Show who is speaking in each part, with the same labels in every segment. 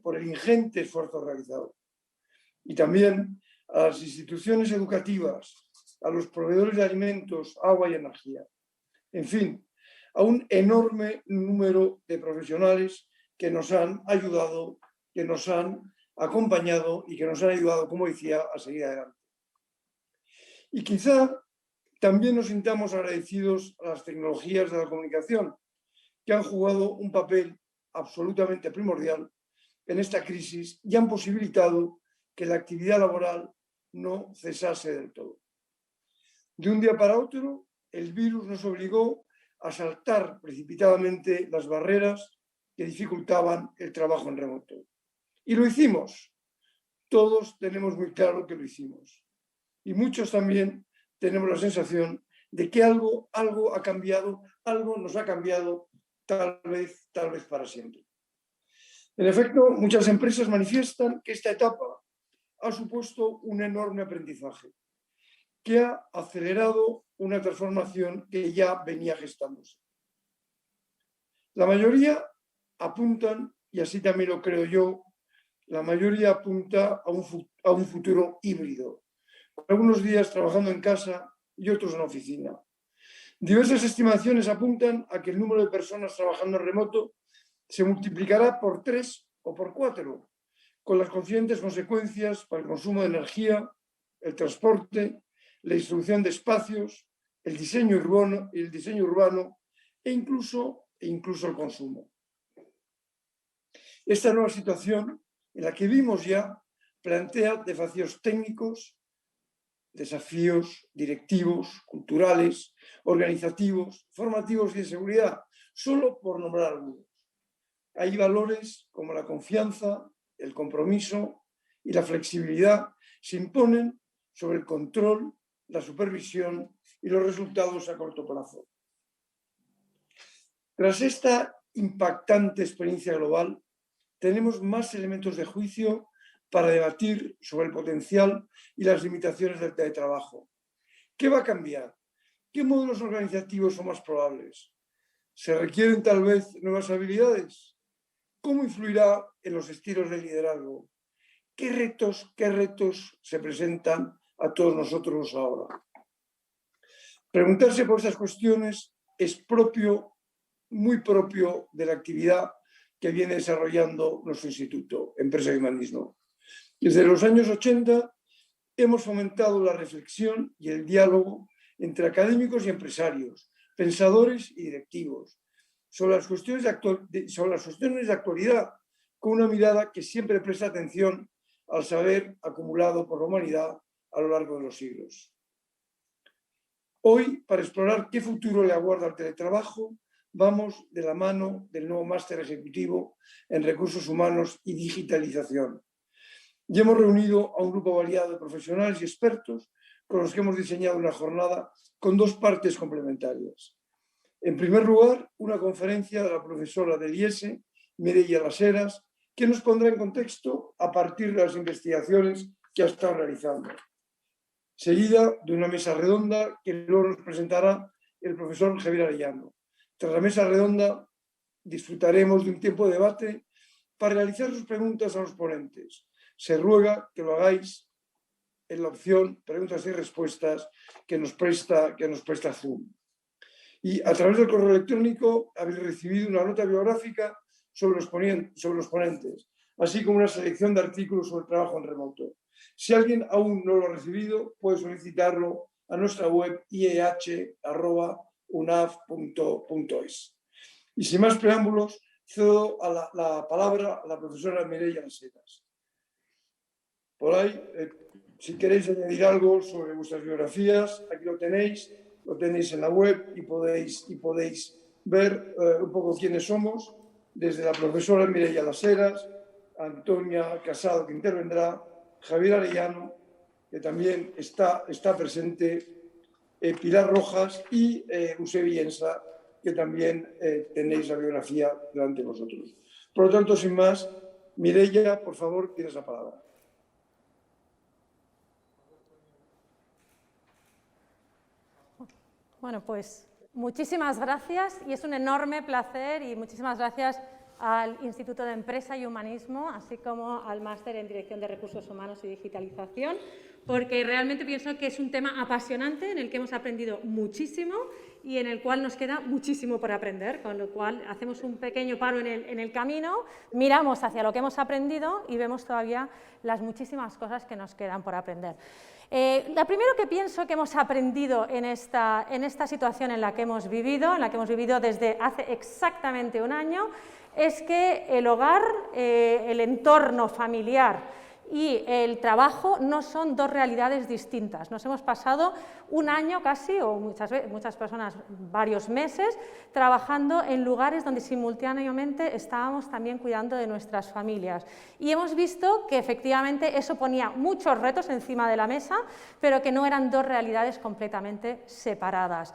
Speaker 1: por el ingente esfuerzo realizado. Y también a las instituciones educativas, a los proveedores de alimentos, agua y energía. En fin, a un enorme número de profesionales que nos han ayudado, que nos han acompañado y que nos han ayudado, como decía, a seguir adelante. Y quizá también nos sintamos agradecidos a las tecnologías de la comunicación, que han jugado un papel absolutamente primordial en esta crisis y han posibilitado que la actividad laboral no cesase del todo. De un día para otro, el virus nos obligó a saltar precipitadamente las barreras que dificultaban el trabajo en remoto. Y lo hicimos. Todos tenemos muy claro que lo hicimos. Y muchos también tenemos la sensación de que algo ha cambiado, algo nos ha cambiado, tal vez para siempre. En efecto, muchas empresas manifiestan que esta etapa ha supuesto un enorme aprendizaje, que ha acelerado una transformación que ya venía gestándose. La mayoría apuntan, y así también lo creo yo, la mayoría apunta a un futuro híbrido, algunos días trabajando en casa y otros en la oficina. Diversas estimaciones apuntan a que el número de personas trabajando en remoto se multiplicará por 3 o por 4, con las consiguientes consecuencias para el consumo de energía, el transporte, la distribución de espacios, el diseño urbano e incluso el consumo. Esta nueva situación, en la que vimos ya, plantea desafíos técnicos, desafíos directivos, culturales, organizativos, formativos y de seguridad, solo por nombrar algunos. Hay valores como la confianza, el compromiso y la flexibilidad se imponen sobre el control, la supervisión y los resultados a corto plazo. Tras esta impactante experiencia global, tenemos más elementos de juicio para debatir sobre el potencial y las limitaciones del teletrabajo. ¿Qué va a cambiar? ¿Qué modelos organizativos son más probables? ¿Se requieren tal vez nuevas habilidades? ¿Cómo influirá en los estilos de liderazgo? ¿Qué retos se presentan a todos nosotros ahora? Preguntarse por estas cuestiones es muy propio de la actividad que viene desarrollando nuestro instituto, Empresa y Humanismo. Desde los años 80 hemos fomentado la reflexión y el diálogo entre académicos y empresarios, pensadores y directivos, sobre las cuestiones de actualidad, con una mirada que siempre presta atención al saber acumulado por la humanidad a lo largo de los siglos. Hoy, para explorar qué futuro le aguarda al teletrabajo, vamos de la mano del nuevo máster ejecutivo en recursos humanos y digitalización. Y hemos reunido a un grupo variado de profesionales y expertos con los que hemos diseñado una jornada con dos partes complementarias. En primer lugar, una conferencia de la profesora del IES, Mireia Las Heras, que nos pondrá en contexto a partir de las investigaciones que ha estado realizando. Seguida de una mesa redonda que luego nos presentará el profesor Javier Arellano. Tras la mesa redonda disfrutaremos de un tiempo de debate para realizar sus preguntas a los ponentes. Se ruega que lo hagáis en la opción preguntas y respuestas que nos presta Zoom. Y a través del correo electrónico habéis recibido una nota biográfica sobre los ponentes, así como una selección de artículos sobre el trabajo en remoto. Si alguien aún no lo ha recibido, puede solicitarlo a nuestra web ieh@unaf.es. Y sin más preámbulos, cedo la palabra a la profesora Mireia Las Heras. Por ahí, si queréis añadir algo sobre vuestras biografías, aquí lo tenéis en la web y podéis ver un poco quiénes somos, desde la profesora Mireia Las Heras, Antonia Casado, que intervendrá, Javier Arellano, que también está presente, Pilar Rojas y Eusebi Ensa, que también tenéis la biografía delante de vosotros. Por lo tanto, sin más, Mireia, por favor, tienes la palabra.
Speaker 2: Bueno, pues muchísimas gracias y es un enorme placer y muchísimas gracias al Instituto de Empresa y Humanismo, así como al Máster en Dirección de Recursos Humanos y Digitalización, porque realmente pienso que es un tema apasionante en el que hemos aprendido muchísimo y en el cual nos queda muchísimo por aprender, con lo cual hacemos un pequeño paro en el camino, miramos hacia lo que hemos aprendido y vemos todavía las muchísimas cosas que nos quedan por aprender. Lo primero que pienso que hemos aprendido en esta situación en la que hemos vivido desde hace exactamente un año, es que el hogar, el entorno familiar y el trabajo no son dos realidades distintas. Nos hemos pasado un año casi, o muchas personas varios meses, trabajando en lugares donde simultáneamente estábamos también cuidando de nuestras familias. Y hemos visto que efectivamente eso ponía muchos retos encima de la mesa, pero que no eran dos realidades completamente separadas.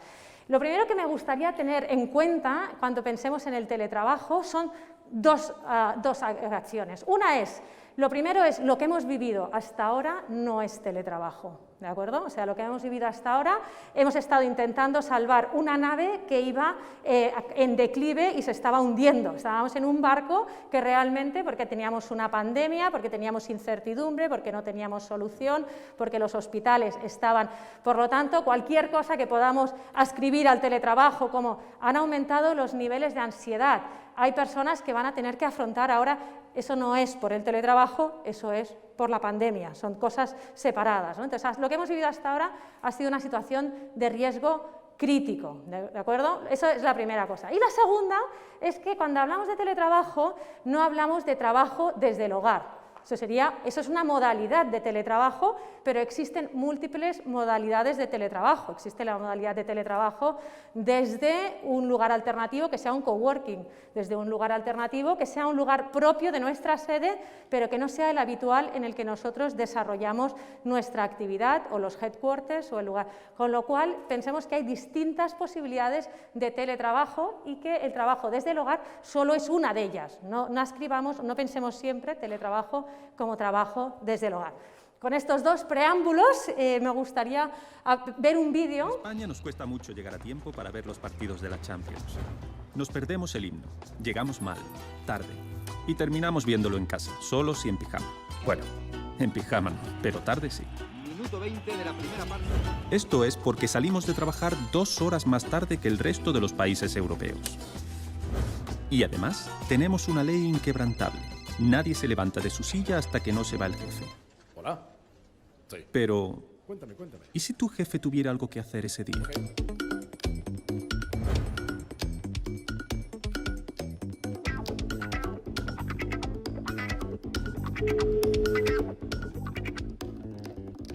Speaker 2: Lo primero que me gustaría tener en cuenta cuando pensemos en el teletrabajo son dos acciones. Una es, lo primero es, lo que hemos vivido hasta ahora no es teletrabajo, ¿de acuerdo? O sea, lo que hemos vivido hasta ahora, hemos estado intentando salvar una nave que iba en declive y se estaba hundiendo. Estábamos en un barco que realmente, porque teníamos una pandemia, porque teníamos incertidumbre, porque no teníamos solución, porque los hospitales estaban... Por lo tanto, cualquier cosa que podamos ascribir al teletrabajo, como han aumentado los niveles de ansiedad, hay personas que van a tener que afrontar ahora, eso no es por el teletrabajo, eso es por la pandemia, son cosas separadas, ¿no? Entonces, lo que hemos vivido hasta ahora ha sido una situación de riesgo crítico, ¿de acuerdo? Eso es la primera cosa. Y la segunda es que cuando hablamos de teletrabajo, no hablamos de trabajo desde el hogar. Eso es una modalidad de teletrabajo, pero existen múltiples modalidades de teletrabajo. Existe la modalidad de teletrabajo desde un lugar alternativo que sea un coworking, desde un lugar alternativo que sea un lugar propio de nuestra sede, pero que no sea el habitual en el que nosotros desarrollamos nuestra actividad o los headquarters o el lugar. Con lo cual, pensemos que hay distintas posibilidades de teletrabajo y que el trabajo desde el hogar solo es una de ellas. No pensemos siempre teletrabajo como trabajo desde el hogar. Con estos dos preámbulos me gustaría ver un vídeo.
Speaker 3: En España nos cuesta mucho llegar a tiempo para ver los partidos de la Champions. Nos perdemos el himno, llegamos mal, tarde, y terminamos viéndolo en casa, solos y en pijama. Bueno, en pijama no, pero tarde sí. Minuto 20 de la primera parte. Esto es porque salimos de trabajar 2 horas más tarde que el resto de los países europeos. Y además, tenemos una ley inquebrantable. Nadie se levanta de su silla hasta que no se va el jefe.
Speaker 4: Hola. Sí.
Speaker 3: Pero...
Speaker 4: Cuéntame.
Speaker 3: ¿Y si tu jefe tuviera algo que hacer ese día?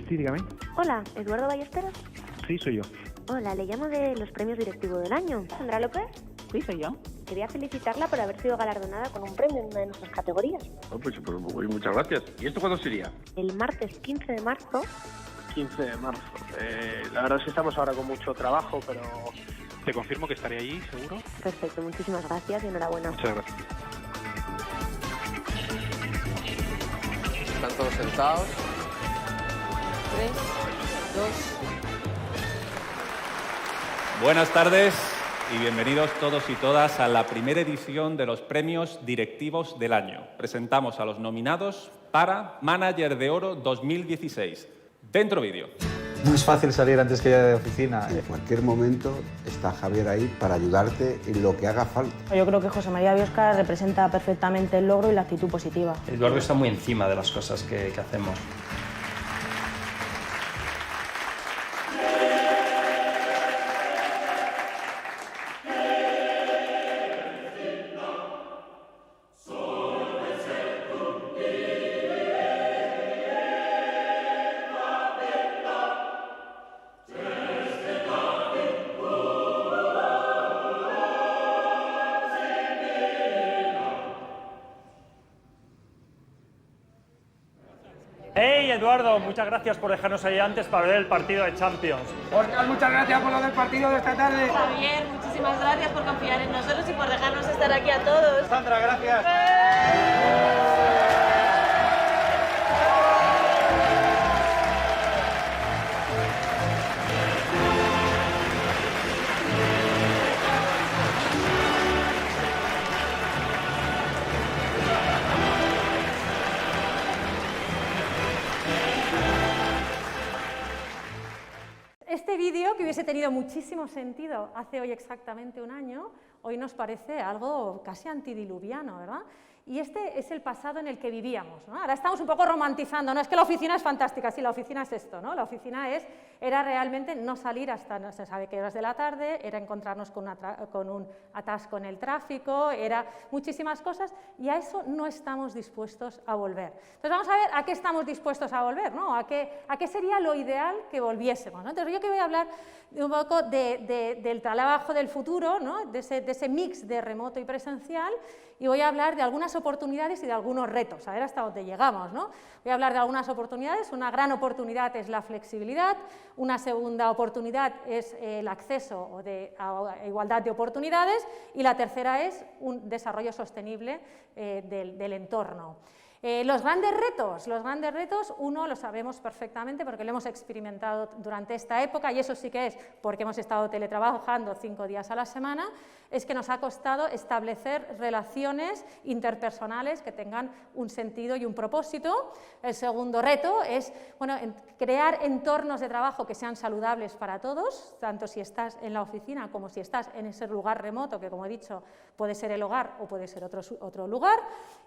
Speaker 5: Sí, dígame.
Speaker 6: Hola, ¿Eduardo Ballesteros?
Speaker 5: Sí, soy yo.
Speaker 6: Hola, le llamo de los premios directivos del año. ¿Sandra López?
Speaker 7: Sí, soy yo.
Speaker 6: Quería felicitarla por haber sido galardonada con un premio en una de nuestras categorías.
Speaker 8: Oh, pues muchas gracias. ¿Y esto cuándo sería?
Speaker 6: El martes 15 de marzo.
Speaker 5: 15 de marzo. La verdad es que estamos ahora con mucho trabajo, pero... Te confirmo que estaré allí, ¿seguro?
Speaker 6: Perfecto, muchísimas gracias y enhorabuena.
Speaker 5: Muchas gracias.
Speaker 9: Están todos sentados. 3, 2...
Speaker 10: Buenas tardes y bienvenidos todos y todas a la primera edición de los Premios Directivos del Año. Presentamos a los nominados para Manager de Oro 2016. Dentro vídeo.
Speaker 11: No es fácil salir antes que ella de oficina.
Speaker 12: En cualquier momento está Javier ahí para ayudarte en lo que haga falta.
Speaker 7: Yo creo que José María Biosca representa perfectamente el logro y la actitud positiva.
Speaker 13: Eduardo está muy encima de las cosas que hacemos.
Speaker 14: ¡Hey, Eduardo! Muchas gracias por dejarnos ahí antes para ver el partido de Champions.
Speaker 15: Oscar, muchas gracias por lo del partido de esta tarde.
Speaker 16: Javier, muchísimas gracias por confiar en nosotros y por dejarnos estar aquí a todos.
Speaker 15: Sandra, gracias.
Speaker 2: hubiese tenido muchísimo sentido hace hoy exactamente un año, hoy nos parece algo casi antidiluviano, ¿verdad? Y este es el pasado en el que vivíamos, ¿no? Ahora estamos un poco romantizando, no es que la oficina es fantástica, sí, la oficina es esto, ¿no? La oficina era realmente no salir hasta no se sabe qué horas de la tarde, era encontrarnos con un atasco en el tráfico, era muchísimas cosas, y a eso no estamos dispuestos a volver. Entonces vamos a ver a qué estamos dispuestos a volver, ¿no? A qué sería lo ideal que volviésemos, ¿no? Entonces yo que voy a hablar un poco del trabajo del futuro, ¿no? de ese mix de remoto y presencial, y voy a hablar de algunas oportunidades y de algunos retos, a ver hasta dónde llegamos, ¿no? Voy a hablar de algunas oportunidades. Una gran oportunidad es la flexibilidad, una segunda oportunidad es el acceso a igualdad de oportunidades, y la tercera es un desarrollo sostenible del entorno. Los grandes retos, uno lo sabemos perfectamente porque lo hemos experimentado durante esta época, y eso sí que es porque hemos estado teletrabajando 5 días a la semana, es que nos ha costado establecer relaciones interpersonales que tengan un sentido y un propósito. El segundo reto es crear entornos de trabajo que sean saludables para todos, tanto si estás en la oficina como si estás en ese lugar remoto, que como he dicho puede ser el hogar o puede ser otro lugar.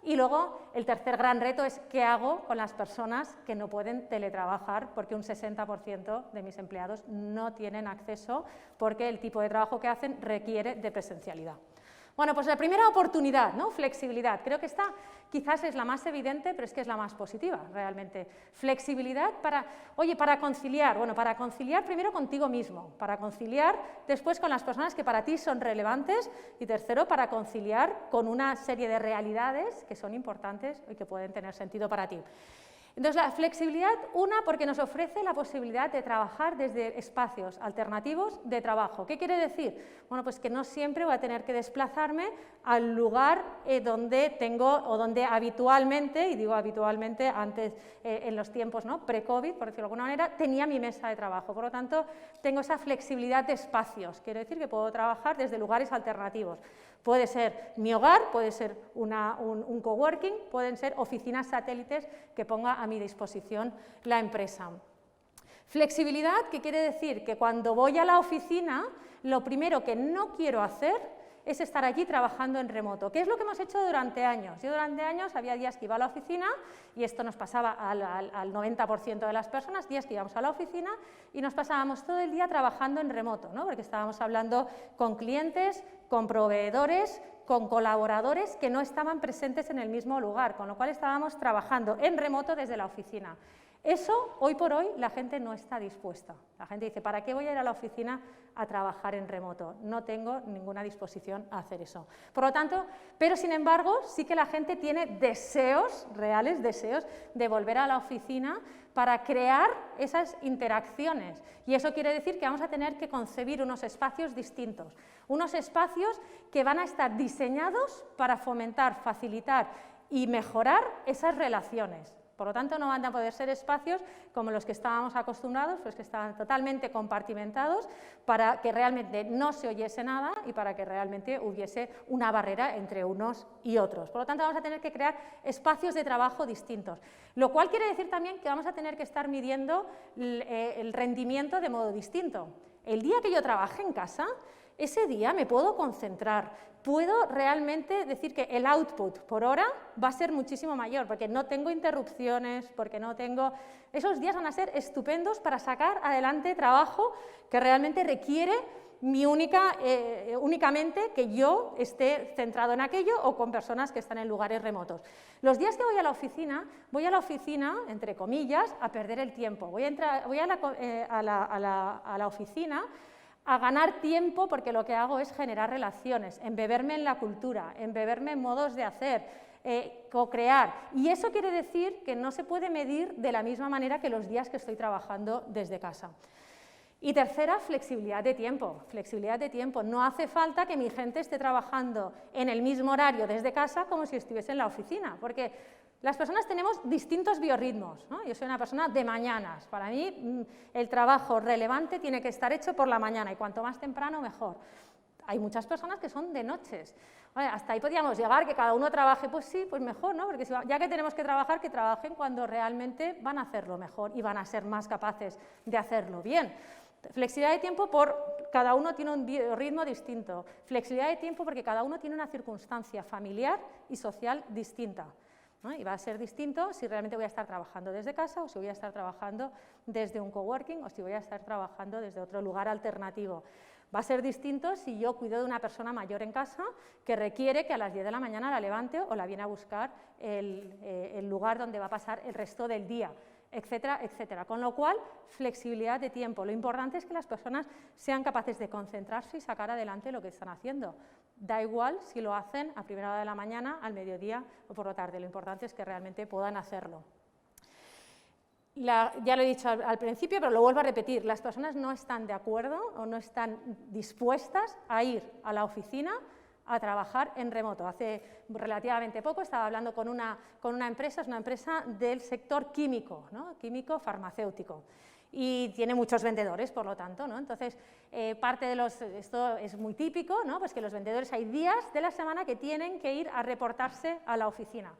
Speaker 2: Y luego el tercer gran reto es qué hago con las personas que no pueden teletrabajar, porque un 60% de mis empleados no tienen acceso porque el tipo de trabajo que hacen requiere de presencialidad. Bueno, pues la primera oportunidad, ¿no? Flexibilidad. Creo que esta quizás es la más evidente, pero es que es la más positiva, realmente. Flexibilidad para conciliar. Bueno, para conciliar primero contigo mismo, para conciliar después con las personas que para ti son relevantes, y tercero, para conciliar con una serie de realidades que son importantes y que pueden tener sentido para ti. Entonces, la flexibilidad, porque nos ofrece la posibilidad de trabajar desde espacios alternativos de trabajo. ¿Qué quiere decir? Bueno, pues que no siempre voy a tener que desplazarme al lugar donde tengo o donde habitualmente, y digo habitualmente antes en los tiempos, ¿no? pre-COVID, por decirlo de alguna manera, tenía mi mesa de trabajo. Por lo tanto, tengo esa flexibilidad de espacios. Quiere decir que puedo trabajar desde lugares alternativos. Puede ser mi hogar, puede ser un coworking, pueden ser oficinas satélites que ponga a mi disposición la empresa. Flexibilidad, que quiere decir que cuando voy a la oficina, lo primero que no quiero hacer es estar allí trabajando en remoto, que es lo que hemos hecho durante años. Yo durante años había días que iba a la oficina, y esto nos pasaba al 90% de las personas, días que íbamos a la oficina y nos pasábamos todo el día trabajando en remoto, ¿no? Porque estábamos hablando con clientes, con proveedores, con colaboradores que no estaban presentes en el mismo lugar, con lo cual estábamos trabajando en remoto desde la oficina. Eso, hoy por hoy, la gente no está dispuesta. La gente dice, ¿para qué voy a ir a la oficina a trabajar en remoto? No tengo ninguna disposición a hacer eso. Por lo tanto, pero sin embargo, sí que la gente tiene deseos, reales deseos, de volver a la oficina para crear esas interacciones. Y eso quiere decir que vamos a tener que concebir unos espacios distintos, unos espacios que van a estar diseñados para fomentar, facilitar y mejorar esas relaciones. Por lo tanto, no van a poder ser espacios como los que estábamos acostumbrados, pues que estaban totalmente compartimentados para que realmente no se oyese nada y para que realmente hubiese una barrera entre unos y otros. Por lo tanto, vamos a tener que crear espacios de trabajo distintos, lo cual quiere decir también que vamos a tener que estar midiendo el rendimiento de modo distinto. El día que yo trabaje en casa, ese día me puedo concentrar, puedo realmente decir que el output por hora va a ser muchísimo mayor, porque no tengo interrupciones, porque no tengo... Esos días van a ser estupendos para sacar adelante trabajo que realmente requiere únicamente que yo esté centrado en aquello o con personas que están en lugares remotos. Los días que voy a la oficina, entre comillas, a perder el tiempo. Voy a la oficina a ganar tiempo, porque lo que hago es generar relaciones, embeberme en la cultura, embeberme en modos de hacer, co-crear. Y eso quiere decir que no se puede medir de la misma manera que los días que estoy trabajando desde casa. Y tercera, flexibilidad de tiempo. Flexibilidad de tiempo. No hace falta que mi gente esté trabajando en el mismo horario desde casa como si estuviese en la oficina, porque las personas tenemos distintos biorritmos, ¿no? Yo soy una persona de mañanas. Para mí, el trabajo relevante tiene que estar hecho por la mañana, y cuanto más temprano, mejor. Hay muchas personas que son de noches. Hasta ahí podríamos llegar, que cada uno trabaje, pues sí, pues mejor, ¿no? Porque ya que tenemos que trabajar, que trabajen cuando realmente van a hacerlo mejor y van a ser más capaces de hacerlo bien. Flexibilidad de tiempo cada uno tiene un ritmo distinto. Flexibilidad de tiempo porque cada uno tiene una circunstancia familiar y social distinta, ¿no? Y va a ser distinto si realmente voy a estar trabajando desde casa o si voy a estar trabajando desde un coworking o si voy a estar trabajando desde otro lugar alternativo. Va a ser distinto si yo cuido de una persona mayor en casa que requiere que a las 10 de la mañana la levante o la viene a buscar el lugar donde va a pasar el resto del día, etcétera, etcétera. Con lo cual, flexibilidad de tiempo. Lo importante es que las personas sean capaces de concentrarse y sacar adelante lo que están haciendo. Da igual si lo hacen a primera hora de la mañana, al mediodía o por la tarde. Lo importante es que realmente puedan hacerlo. Ya lo he dicho al principio, pero lo vuelvo a repetir. Las personas no están de acuerdo o no están dispuestas a ir a la oficina a trabajar en remoto. Hace relativamente poco estaba hablando con una empresa, es una empresa del sector químico, ¿no? Químico farmacéutico, y tiene muchos vendedores, por lo tanto, ¿no? Entonces, esto es muy típico, ¿no? Pues que los vendedores hay días de la semana que tienen que ir a reportarse a la oficina.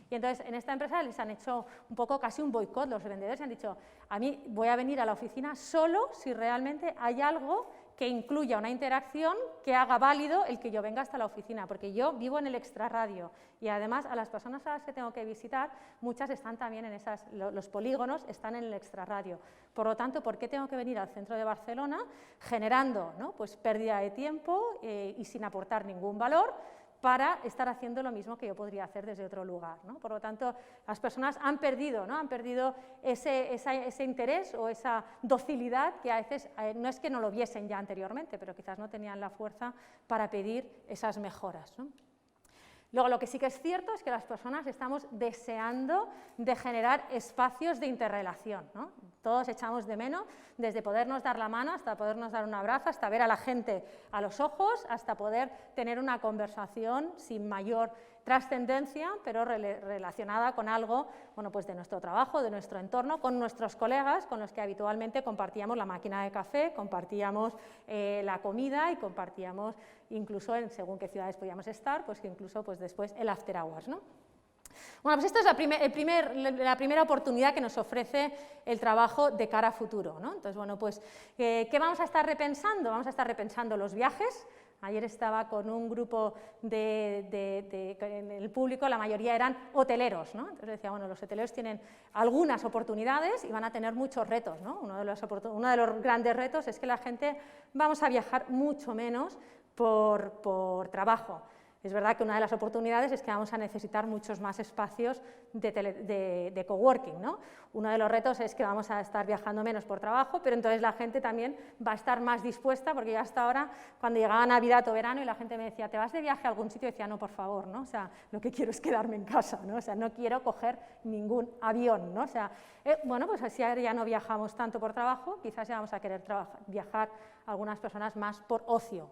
Speaker 2: Y entonces en esta empresa les han hecho un poco casi un boicot, los vendedores han dicho, a mí voy a venir a la oficina solo si realmente hay algo que incluya una interacción que haga válido el que yo venga hasta la oficina, porque yo vivo en el extrarradio y además a las personas a las que tengo que visitar, muchas están también en los polígonos están en el extrarradio. Por lo tanto, ¿por qué tengo que venir al centro de Barcelona generando, ¿no? Pues pérdida de tiempo y sin aportar ningún valor para estar haciendo lo mismo que yo podría hacer desde otro lugar, ¿no? Por lo tanto, las personas han perdido, ¿no? Han perdido ese interés o esa docilidad que a veces no es que no lo viesen ya anteriormente, pero quizás no tenían la fuerza para pedir esas mejoras, ¿no? Luego, lo que sí que es cierto es que las personas estamos deseando de generar espacios de interrelación, ¿no? Todos echamos de menos, desde podernos dar la mano hasta podernos dar un abrazo, hasta ver a la gente a los ojos, hasta poder tener una conversación sin mayor trascendencia, pero relacionada con algo, bueno, pues de nuestro trabajo, de nuestro entorno, con nuestros colegas con los que habitualmente compartíamos la máquina de café, compartíamos la comida y compartíamos incluso según qué ciudades podíamos estar, pues incluso pues después el after hours, ¿no? Bueno, pues esta es la primera oportunidad que nos ofrece el trabajo de cara a futuro, ¿no? Entonces, bueno, pues, ¿qué vamos a estar repensando? Vamos a estar repensando los viajes. Ayer estaba con un grupo en el público, la mayoría eran hoteleros, ¿no? Entonces decía, bueno, los hoteleros tienen algunas oportunidades y van a tener muchos retos, ¿no? Uno de los grandes retos es que la gente vamos a viajar mucho menos por trabajo. Es verdad que una de las oportunidades es que vamos a necesitar muchos más espacios de coworking, ¿no? Uno de los retos es que vamos a estar viajando menos por trabajo, pero entonces la gente también va a estar más dispuesta, porque yo hasta ahora, cuando llegaba Navidad o verano y la gente me decía, ¿te vas de viaje a algún sitio? Y decía, no, por favor, ¿no? O sea, lo que quiero es quedarme en casa, ¿no? O sea, no quiero coger ningún avión, ¿no? O sea, bueno, pues así ya no viajamos tanto por trabajo, quizás ya vamos a querer viajar algunas personas más por ocio.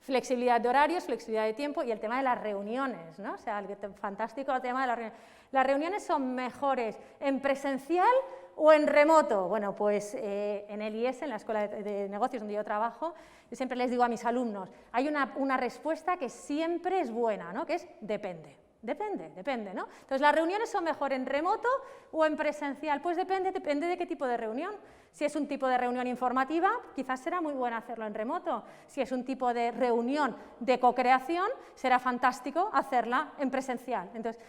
Speaker 2: Flexibilidad de horarios, flexibilidad de tiempo y el tema de las reuniones, ¿no? O sea, el fantástico tema de las reuniones. ¿Las reuniones son mejores en presencial o en remoto? Bueno, pues en el IES, en la Escuela de Negocios donde yo trabajo, yo siempre les digo a mis alumnos, hay una respuesta que siempre es buena, ¿no? Que es depende. Depende, ¿no? Entonces, ¿las reuniones son mejor en remoto o en presencial? Pues depende de qué tipo de reunión. Si es un tipo de reunión informativa, quizás será muy bueno hacerlo en remoto. Si es un tipo de reunión de co-creación, será fantástico hacerla en presencial. Entonces,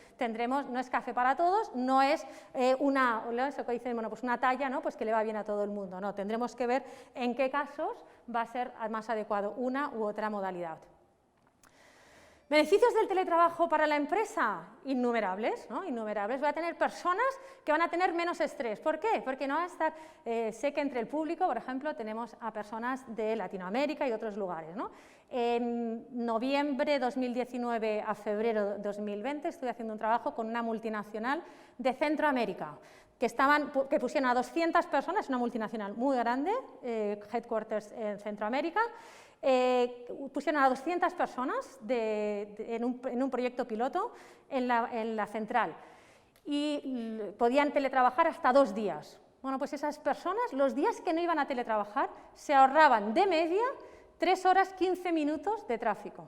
Speaker 2: no es café para todos, no es eso que dicen, bueno, pues una talla, ¿no? Pues que le va bien a todo el mundo. No, tendremos que ver en qué casos va a ser más adecuado una u otra modalidad. ¿Beneficios del teletrabajo para la empresa? Innumerables, ¿no? Innumerables. Voy a tener personas que van a tener menos estrés. ¿Por qué? Porque no va a estar... sé que entre el público, por ejemplo, tenemos a personas de Latinoamérica y otros lugares, ¿no? En noviembre de 2019 a febrero de 2020 estuve haciendo un trabajo con una multinacional de Centroamérica, que pusieron a 200 personas, una multinacional muy grande, headquarters en Centroamérica. Pusieron a 200 personas en un proyecto piloto en la central y podían teletrabajar hasta 2 días. Bueno, pues esas personas, los días que no iban a teletrabajar, se ahorraban de media 3 horas 15 minutos de tráfico.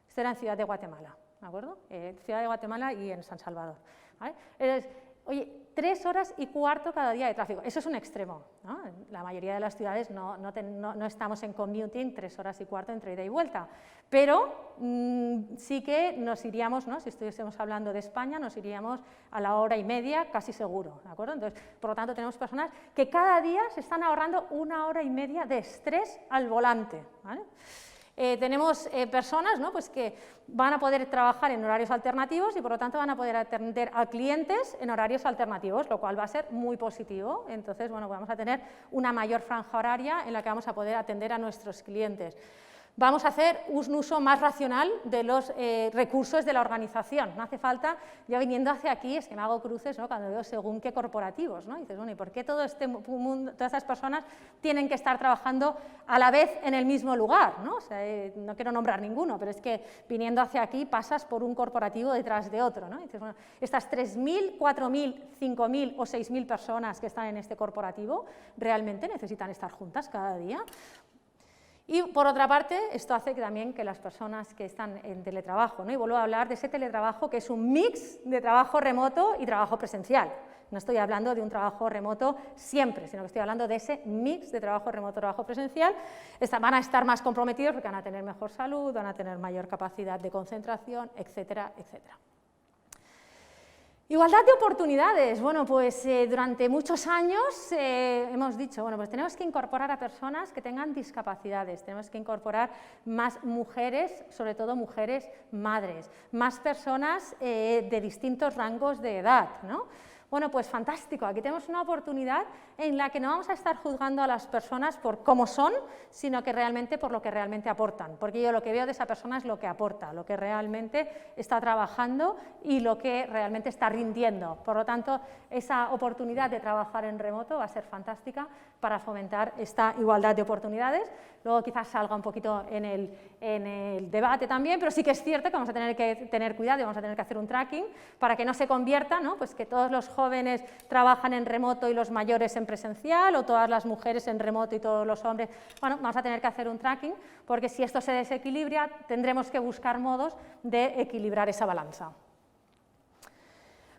Speaker 2: Esto era en Ciudad de Guatemala, ¿de acuerdo? Ciudad de Guatemala y en San Salvador. ¿Vale? Oye, 3 horas y cuarto cada día de tráfico. Eso es un extremo, ¿no? En la mayoría de las ciudades no estamos en commuting 3 horas y cuarto entre ida y vuelta, pero sí que nos iríamos, ¿no? Si estuviésemos hablando de España, nos iríamos a la hora y media casi seguro, ¿de acuerdo? Entonces, por lo tanto, tenemos personas que cada día se están ahorrando 1 hora y media de estrés al volante, ¿vale? Tenemos personas, ¿no? Pues que van a poder trabajar en horarios alternativos y por lo tanto van a poder atender a clientes en horarios alternativos, lo cual va a ser muy positivo. Entonces, bueno, vamos a tener una mayor franja horaria en la que vamos a poder atender a nuestros clientes. Vamos a hacer un uso más racional de los recursos de la organización. No hace falta, yo viniendo hacia aquí, es que me hago cruces, ¿no? Cuando veo según qué corporativos, ¿no? Y dices, bueno, ¿y por qué todo este mundo, todas estas personas tienen que estar trabajando a la vez en el mismo lugar, ¿no? O sea, no quiero nombrar ninguno, pero es que viniendo hacia aquí pasas por un corporativo detrás de otro, ¿no? Y dices, bueno, estas 3.000, 4.000, 5.000 o 6.000 personas que están en este corporativo realmente necesitan estar juntas cada día. Y por otra parte, esto hace que también que las personas que están en teletrabajo, ¿no? Y vuelvo a hablar de ese teletrabajo que es un mix de trabajo remoto y trabajo presencial. No estoy hablando de un trabajo remoto siempre, sino que estoy hablando de ese mix de trabajo remoto, trabajo presencial. Van a estar más comprometidos porque van a tener mejor salud, van a tener mayor capacidad de concentración, etcétera, etcétera. Igualdad de oportunidades. Bueno, pues durante muchos años hemos dicho, bueno, pues tenemos que incorporar a personas que tengan discapacidades, tenemos que incorporar más mujeres, sobre todo mujeres madres, más personas de distintos rangos de edad, ¿no? Bueno, pues fantástico, aquí tenemos una oportunidad en la que no vamos a estar juzgando a las personas por cómo son, sino que realmente por lo que realmente aportan, porque yo lo que veo de esa persona es lo que aporta, lo que realmente está trabajando y lo que realmente está rindiendo. Por lo tanto, esa oportunidad de trabajar en remoto va a ser fantástica para fomentar esta igualdad de oportunidades. Luego quizás salga un poquito en el debate también, pero sí que es cierto que vamos a tener que tener cuidado y vamos a tener que hacer un tracking para que no se convierta, ¿no? Pues que todos los jóvenes trabajan en remoto y los mayores en presencial, o todas las mujeres en remoto y todos los hombres. Bueno, vamos a tener que hacer un tracking, porque si esto se desequilibra, tendremos que buscar modos de equilibrar esa balanza.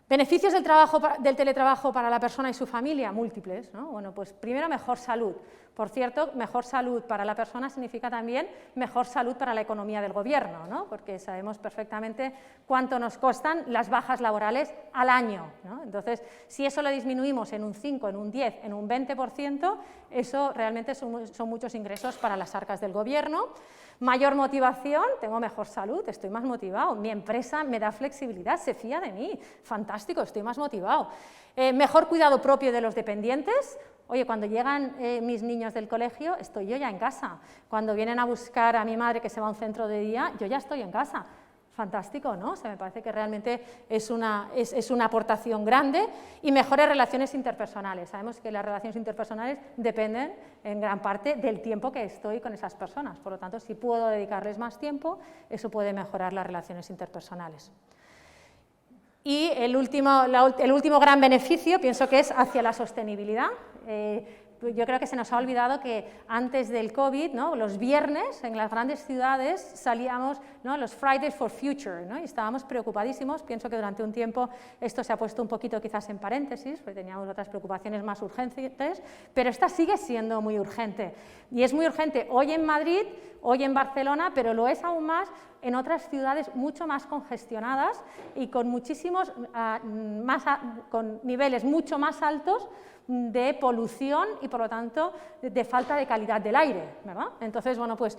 Speaker 2: Beneficios del teletrabajo para la persona y su familia, múltiples, ¿no? Bueno, pues primero, mejor salud. Por cierto, mejor salud para la persona significa también mejor salud para la economía del gobierno, ¿no? Porque sabemos perfectamente cuánto nos costan las bajas laborales al año, ¿no? Entonces, si eso lo disminuimos en un 5, en un 10, en un 20%, eso realmente son muchos ingresos para las arcas del gobierno. Mayor motivación, tengo mejor salud, estoy más motivado, mi empresa me da flexibilidad, se fía de mí, fantástico, estoy más motivado. Mejor cuidado propio de los dependientes. Oye, cuando llegan mis niños del colegio, estoy yo ya en casa. Cuando vienen a buscar a mi madre que se va a un centro de día, yo ya estoy en casa. Fantástico, ¿no? O sea, me parece que realmente es una aportación grande. Y mejores relaciones interpersonales. Sabemos que las relaciones interpersonales dependen en gran parte del tiempo que estoy con esas personas. Por lo tanto, si puedo dedicarles más tiempo, eso puede mejorar las relaciones interpersonales. Y el último gran beneficio, pienso que es hacia la sostenibilidad. Yo creo que se nos ha olvidado que antes del COVID, ¿no? Los viernes en las grandes ciudades salíamos, ¿no? Los Fridays for Future, ¿no? Y estábamos preocupadísimos. Pienso que durante un tiempo esto se ha puesto un poquito quizás en paréntesis, porque teníamos otras preocupaciones más urgentes, pero esta sigue siendo muy urgente. Y es muy urgente hoy en Madrid, hoy en Barcelona, pero lo es aún más en otras ciudades mucho más congestionadas y con muchísimos con niveles mucho más altos de polución y, por lo tanto, de falta de calidad del aire, ¿verdad? Entonces, bueno, pues,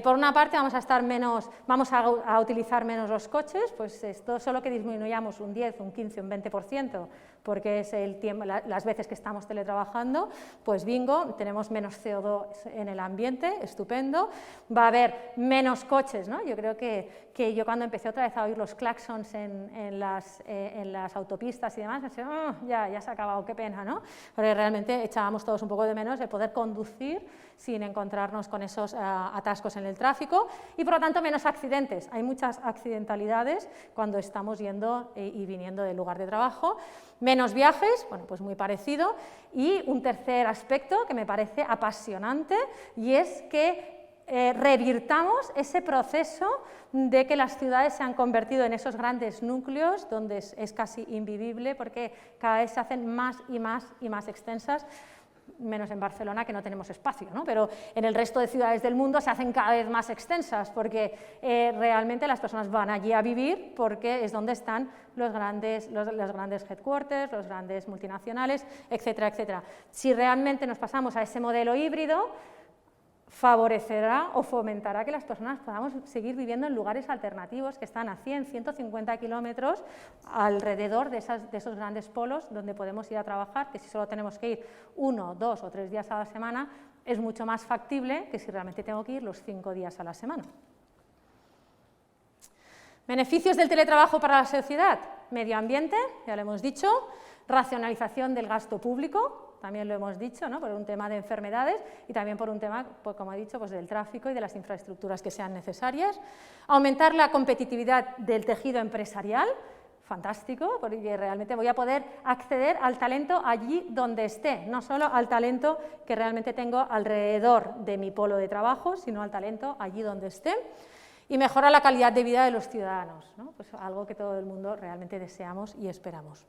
Speaker 2: por una parte vamos a utilizar menos los coches, pues esto solo que disminuyamos un 10, un 15, un 20%, porque es el tiempo, las veces que estamos teletrabajando, pues bingo, tenemos menos CO2 en el ambiente, estupendo, va a haber menos coches, ¿no? Yo creo que yo cuando empecé otra vez a oír los claxons en las autopistas y demás, pensé, oh, ya se ha acabado, qué pena, ¿no? Porque realmente echábamos todos un poco de menos el poder conducir sin encontrarnos con esos atascos en el tráfico y, por lo tanto, menos accidentes. Hay muchas accidentalidades cuando estamos yendo y viniendo del lugar de trabajo. Menos viajes, bueno, pues muy parecido. Y un tercer aspecto que me parece apasionante y es que revirtamos ese proceso de que las ciudades se han convertido en esos grandes núcleos donde es casi invivible porque cada vez se hacen más y más extensas, menos en Barcelona que no tenemos espacio, ¿no? Pero en el resto de ciudades del mundo se hacen cada vez más extensas porque realmente las personas van allí a vivir porque es donde están los grandes headquarters, los grandes multinacionales, etcétera, etcétera. Si realmente nos pasamos a ese modelo híbrido, favorecerá o fomentará que las personas podamos seguir viviendo en lugares alternativos que están a 100, 150 kilómetros alrededor de esos grandes polos donde podemos ir a trabajar, que si solo tenemos que ir 1, 2 o 3 días a la semana, es mucho más factible que si realmente tengo que ir los 5 días a la semana. Beneficios del teletrabajo para la sociedad: medio ambiente, ya lo hemos dicho, racionalización del gasto público, también lo hemos dicho, ¿no? Por un tema de enfermedades y también por un tema, pues, como he dicho, pues del tráfico y de las infraestructuras que sean necesarias. Aumentar la competitividad del tejido empresarial, fantástico, porque realmente voy a poder acceder al talento allí donde esté, no solo al talento que realmente tengo alrededor de mi polo de trabajo, sino al talento allí donde esté. Y mejora la calidad de vida de los ciudadanos, ¿no? Pues algo que todo el mundo realmente deseamos y esperamos.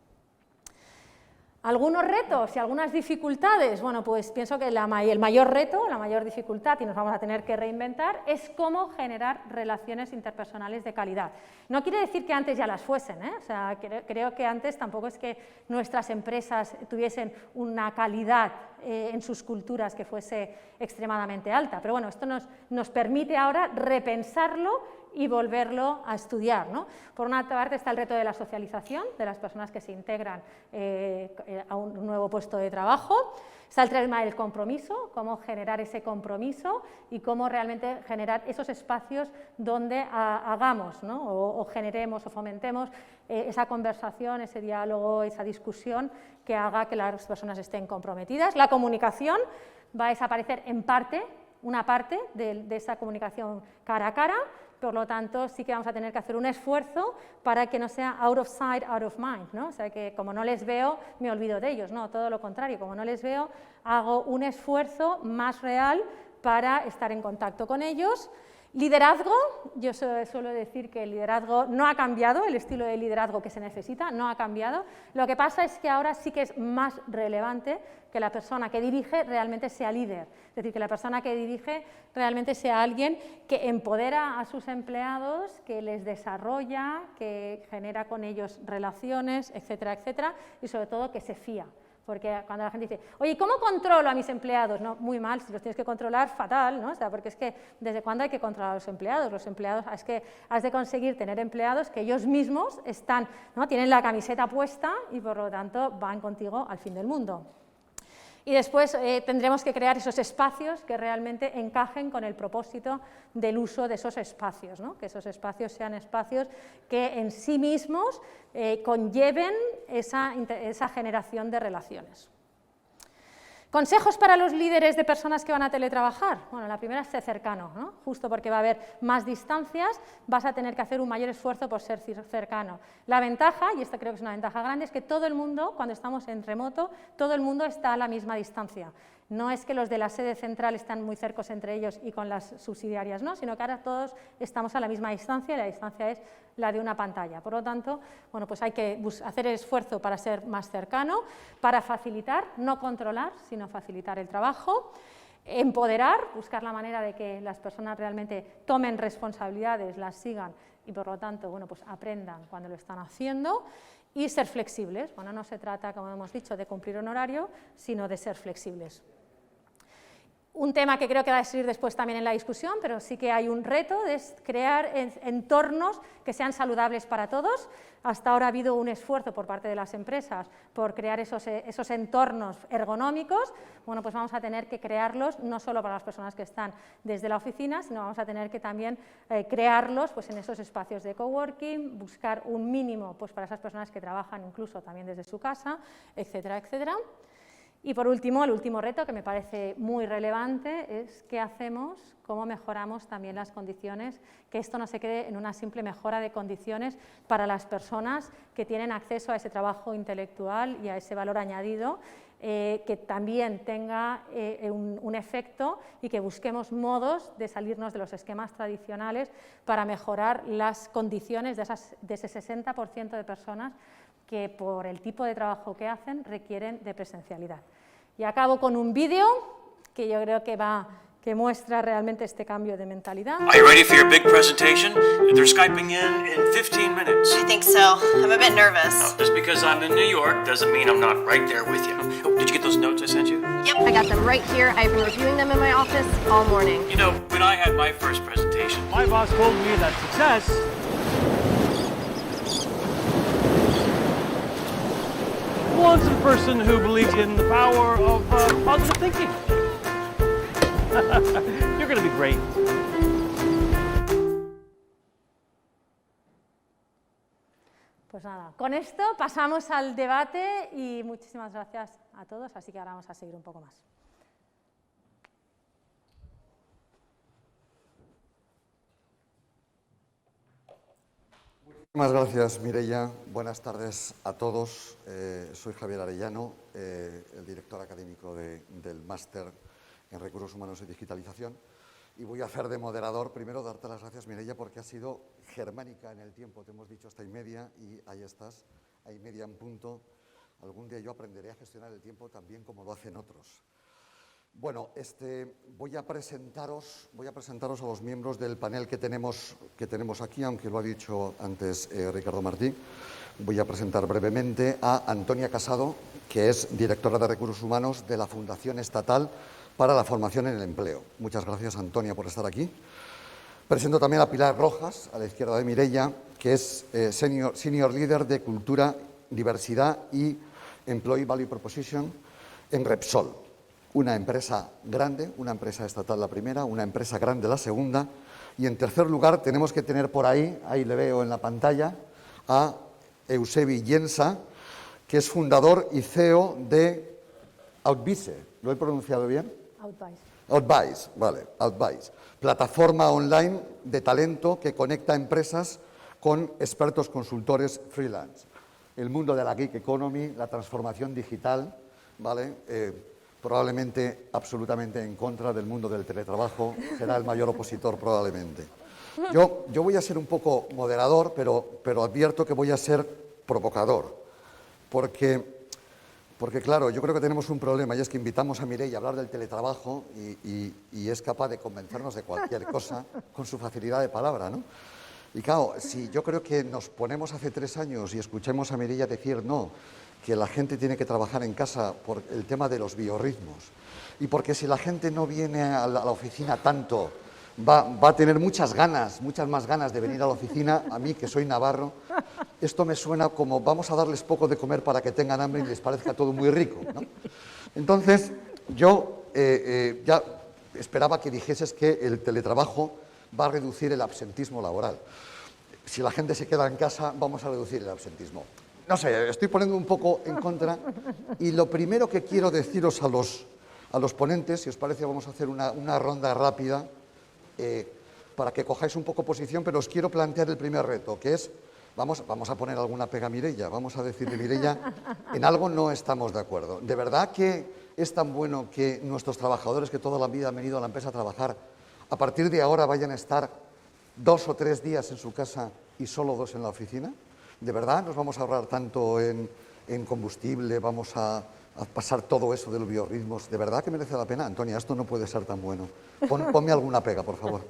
Speaker 2: ¿Algunos retos y algunas dificultades? Bueno, pues pienso que el mayor reto, la mayor dificultad, y nos vamos a tener que reinventar, es cómo generar relaciones interpersonales de calidad. No quiere decir que antes ya las fuesen, ¿eh? O sea, creo que antes tampoco es que nuestras empresas tuviesen una calidad en sus culturas que fuese extremadamente alta, pero bueno, esto nos permite ahora repensarlo y volverlo a estudiar, ¿no? Por una parte está el reto de la socialización de las personas que se integran a un nuevo puesto de trabajo. Está el tema del compromiso, cómo generar ese compromiso y cómo realmente generar esos espacios donde hagamos, ¿no? o generemos o fomentemos esa conversación, ese diálogo, esa discusión que haga que las personas estén comprometidas. La comunicación va a desaparecer en parte, una parte de esa comunicación cara a cara. Por lo tanto, sí que vamos a tener que hacer un esfuerzo para que no sea out of sight, out of mind, ¿no? O sea, que como no les veo, me olvido de ellos, no, todo lo contrario, como no les veo, hago un esfuerzo más real para estar en contacto con ellos. Liderazgo, yo suelo decir que el liderazgo no ha cambiado, el estilo de liderazgo que se necesita no ha cambiado. Lo que pasa es que ahora sí que es más relevante que la persona que dirige realmente sea líder. Es decir, que la persona que dirige realmente sea alguien que empodera a sus empleados, que les desarrolla, que genera con ellos relaciones, etcétera, etcétera, y sobre todo que se fía. Porque cuando la gente dice, oye, ¿cómo controlo a mis empleados? No, muy mal, si los tienes que controlar, fatal, ¿no? O sea, porque es que, ¿desde cuándo hay que controlar a los empleados? Los empleados, es que has de conseguir tener empleados que ellos mismos están, ¿no? Tienen la camiseta puesta y por lo tanto van contigo al fin del mundo. Y después tendremos que crear esos espacios que realmente encajen con el propósito del uso de esos espacios, ¿no? Que esos espacios sean espacios que en sí mismos conlleven esa generación de relaciones. ¿Consejos para los líderes de personas que van a teletrabajar? Bueno, la primera es ser cercano, ¿no? Justo porque va a haber más distancias, vas a tener que hacer un mayor esfuerzo por ser cercano. La ventaja, y esta creo que es una ventaja grande, es que todo el mundo, cuando estamos en remoto, todo el mundo está a la misma distancia. No es que los de la sede central están muy cercos entre ellos y con las subsidiarias, no, sino que ahora todos estamos a la misma distancia y la distancia es la de una pantalla. Por lo tanto, bueno, pues hay que hacer el esfuerzo para ser más cercano, para facilitar, no controlar, sino facilitar el trabajo, empoderar, buscar la manera de que las personas realmente tomen responsabilidades, las sigan y por lo tanto, bueno, pues aprendan cuando lo están haciendo. Y ser flexibles. Bueno, no se trata, como hemos dicho, de cumplir un horario, sino de ser flexibles. Un tema que creo que va a seguir después también en la discusión, pero sí que hay un reto, es crear entornos que sean saludables para todos. Hasta ahora ha habido un esfuerzo por parte de las empresas por crear esos entornos ergonómicos. Bueno, pues vamos a tener que crearlos no solo para las personas que están desde la oficina, sino vamos a tener que también crearlos pues, en esos espacios de coworking, buscar un mínimo pues, para esas personas que trabajan incluso también desde su casa, etcétera, etcétera. Y por último, el último reto que me parece muy relevante es qué hacemos, cómo mejoramos también las condiciones, que esto no se quede en una simple mejora de condiciones para las personas que tienen acceso a ese trabajo intelectual y a ese valor añadido que también tenga un efecto y que busquemos modos de salirnos de los esquemas tradicionales para mejorar las condiciones de ese 60% de personas que por el tipo de trabajo que hacen requieren de presencialidad. Y acabo con un vídeo que yo creo que muestra realmente este cambio de mentalidad.
Speaker 17: Are you ready for your big presentation? They're Skyping in 15 minutes.
Speaker 16: I think so. I'm a bit nervous.
Speaker 17: No, just because I'm in New York doesn't mean I'm not right there with you. Oh, did you get those notes I sent you?
Speaker 16: Yep, I got them right here. I've been reviewing them in my office all morning.
Speaker 17: You know, when I had my first presentation,
Speaker 14: My boss told me that success was a person who believes in the power of positive thinking. You're going to be great.
Speaker 2: Pues nada, con esto pasamos al debate y muchísimas gracias a todos, así que ahora vamos a seguir un poco más.
Speaker 18: Muchas gracias, Mireia. Buenas tardes a todos. Soy Javier Arellano, el director académico del Máster en Recursos Humanos y Digitalización. Y voy a hacer de moderador. Primero, darte las gracias, Mireia, porque has sido germánica en el tiempo. Te hemos dicho hasta y media y ahí estás, ahí media en punto. Algún día yo aprenderé a gestionar el tiempo también como lo hacen otros. Bueno, voy a presentaros a los miembros del panel que tenemos aquí, aunque lo ha dicho antes Ricardo Martí. Voy a presentar brevemente a Antonia Casado, que es directora de Recursos Humanos de la Fundación Estatal para la Formación en el Empleo. Muchas gracias, Antonia, por estar aquí. Presento también a Pilar Rojas, a la izquierda de Mireia, que es Senior Líder de Cultura, Diversidad y Employee Value Proposition en Repsol. Una empresa grande, una empresa estatal la primera, una empresa grande la segunda. Y en tercer lugar tenemos que tener por ahí le veo en la pantalla, a Eusebi Llensa, que es fundador y CEO de Outbize. ¿Lo he pronunciado bien? Outbize, vale, Outbize. Plataforma online de talento que conecta empresas con expertos consultores freelance. El mundo de la gig economy, la transformación digital, ¿vale? Probablemente absolutamente en contra del mundo del teletrabajo, será el mayor opositor probablemente. Yo voy a ser un poco moderador, pero advierto que voy a ser provocador, porque claro, yo creo que tenemos un problema y es que invitamos a Mireia a hablar del teletrabajo y es capaz de convencernos de cualquier cosa con su facilidad de palabra, ¿no? Y claro, si yo creo que nos ponemos hace 3 años y escuchemos a Mireia decir no, que la gente tiene que trabajar en casa por el tema de los biorritmos y porque si la gente no viene a la oficina tanto, va a tener muchas más ganas de venir a la oficina. A mí, que soy navarro, esto me suena como vamos a darles poco de comer para que tengan hambre y les parezca todo muy rico, ¿no? Entonces, yo ya esperaba que dijeses que el teletrabajo va a reducir el absentismo laboral. Si la gente se queda en casa, vamos a reducir el absentismo. No sé, estoy poniendo un poco en contra y lo primero que quiero deciros a los ponentes, si os parece vamos a hacer una ronda rápida para que cojáis un poco posición, pero os quiero plantear el primer reto, que es, vamos a poner alguna pega a Mireia, vamos a decirle, Mireia, en algo no estamos de acuerdo. ¿De verdad que es tan bueno que nuestros trabajadores que toda la vida han venido a la empresa a trabajar, a partir de ahora vayan a estar 2 o 3 días en su casa y solo 2 en la oficina? ¿De verdad nos vamos a ahorrar tanto en combustible? ¿Vamos a pasar todo eso de los biorritmos? ¿De verdad que merece la pena? Antonia, esto no puede ser tan bueno. Ponme alguna pega, por favor.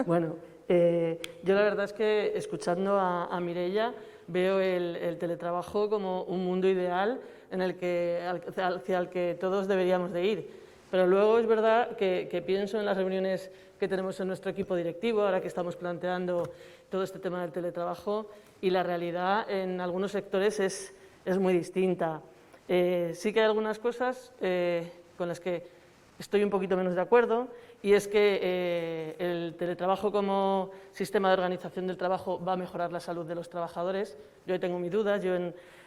Speaker 19: Bueno, yo la verdad es que escuchando a Mireia veo el teletrabajo como un mundo ideal en hacia el que todos deberíamos de ir. Pero luego es verdad que pienso en las reuniones que tenemos en nuestro equipo directivo, ahora que estamos planteando todo este tema del teletrabajo, y la realidad en algunos sectores es muy distinta. Sí que hay algunas cosas con las que estoy un poquito menos de acuerdo, y es que el teletrabajo como sistema de organización del trabajo va a mejorar la salud de los trabajadores. Yo ahí tengo mis dudas. Yo,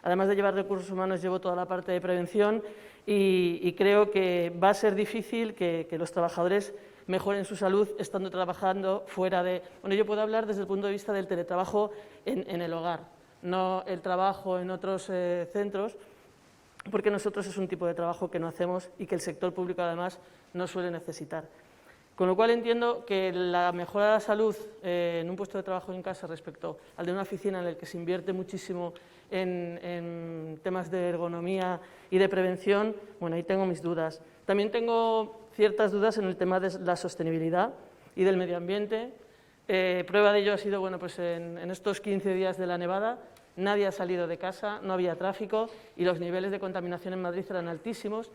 Speaker 19: además de llevar recursos humanos, llevo toda la parte de prevención y creo que va a ser difícil que los trabajadores mejoren su salud estando trabajando fuera de... Bueno, yo puedo hablar desde el punto de vista del teletrabajo en el hogar, no el trabajo en otros centros, porque nosotros es un tipo de trabajo que no hacemos y que el sector público además no suele necesitar. Con lo cual entiendo que la mejora de la salud en un puesto de trabajo en casa respecto al de una oficina en el que se invierte muchísimo en temas de ergonomía y de prevención, bueno, ahí tengo mis dudas. También tengo ciertas dudas en el tema de la sostenibilidad y del medio ambiente. Prueba de ello ha sido, bueno, pues en estos 15 días de la nevada, nadie ha salido de casa, no había tráfico y los niveles de contaminación en Madrid eran altísimos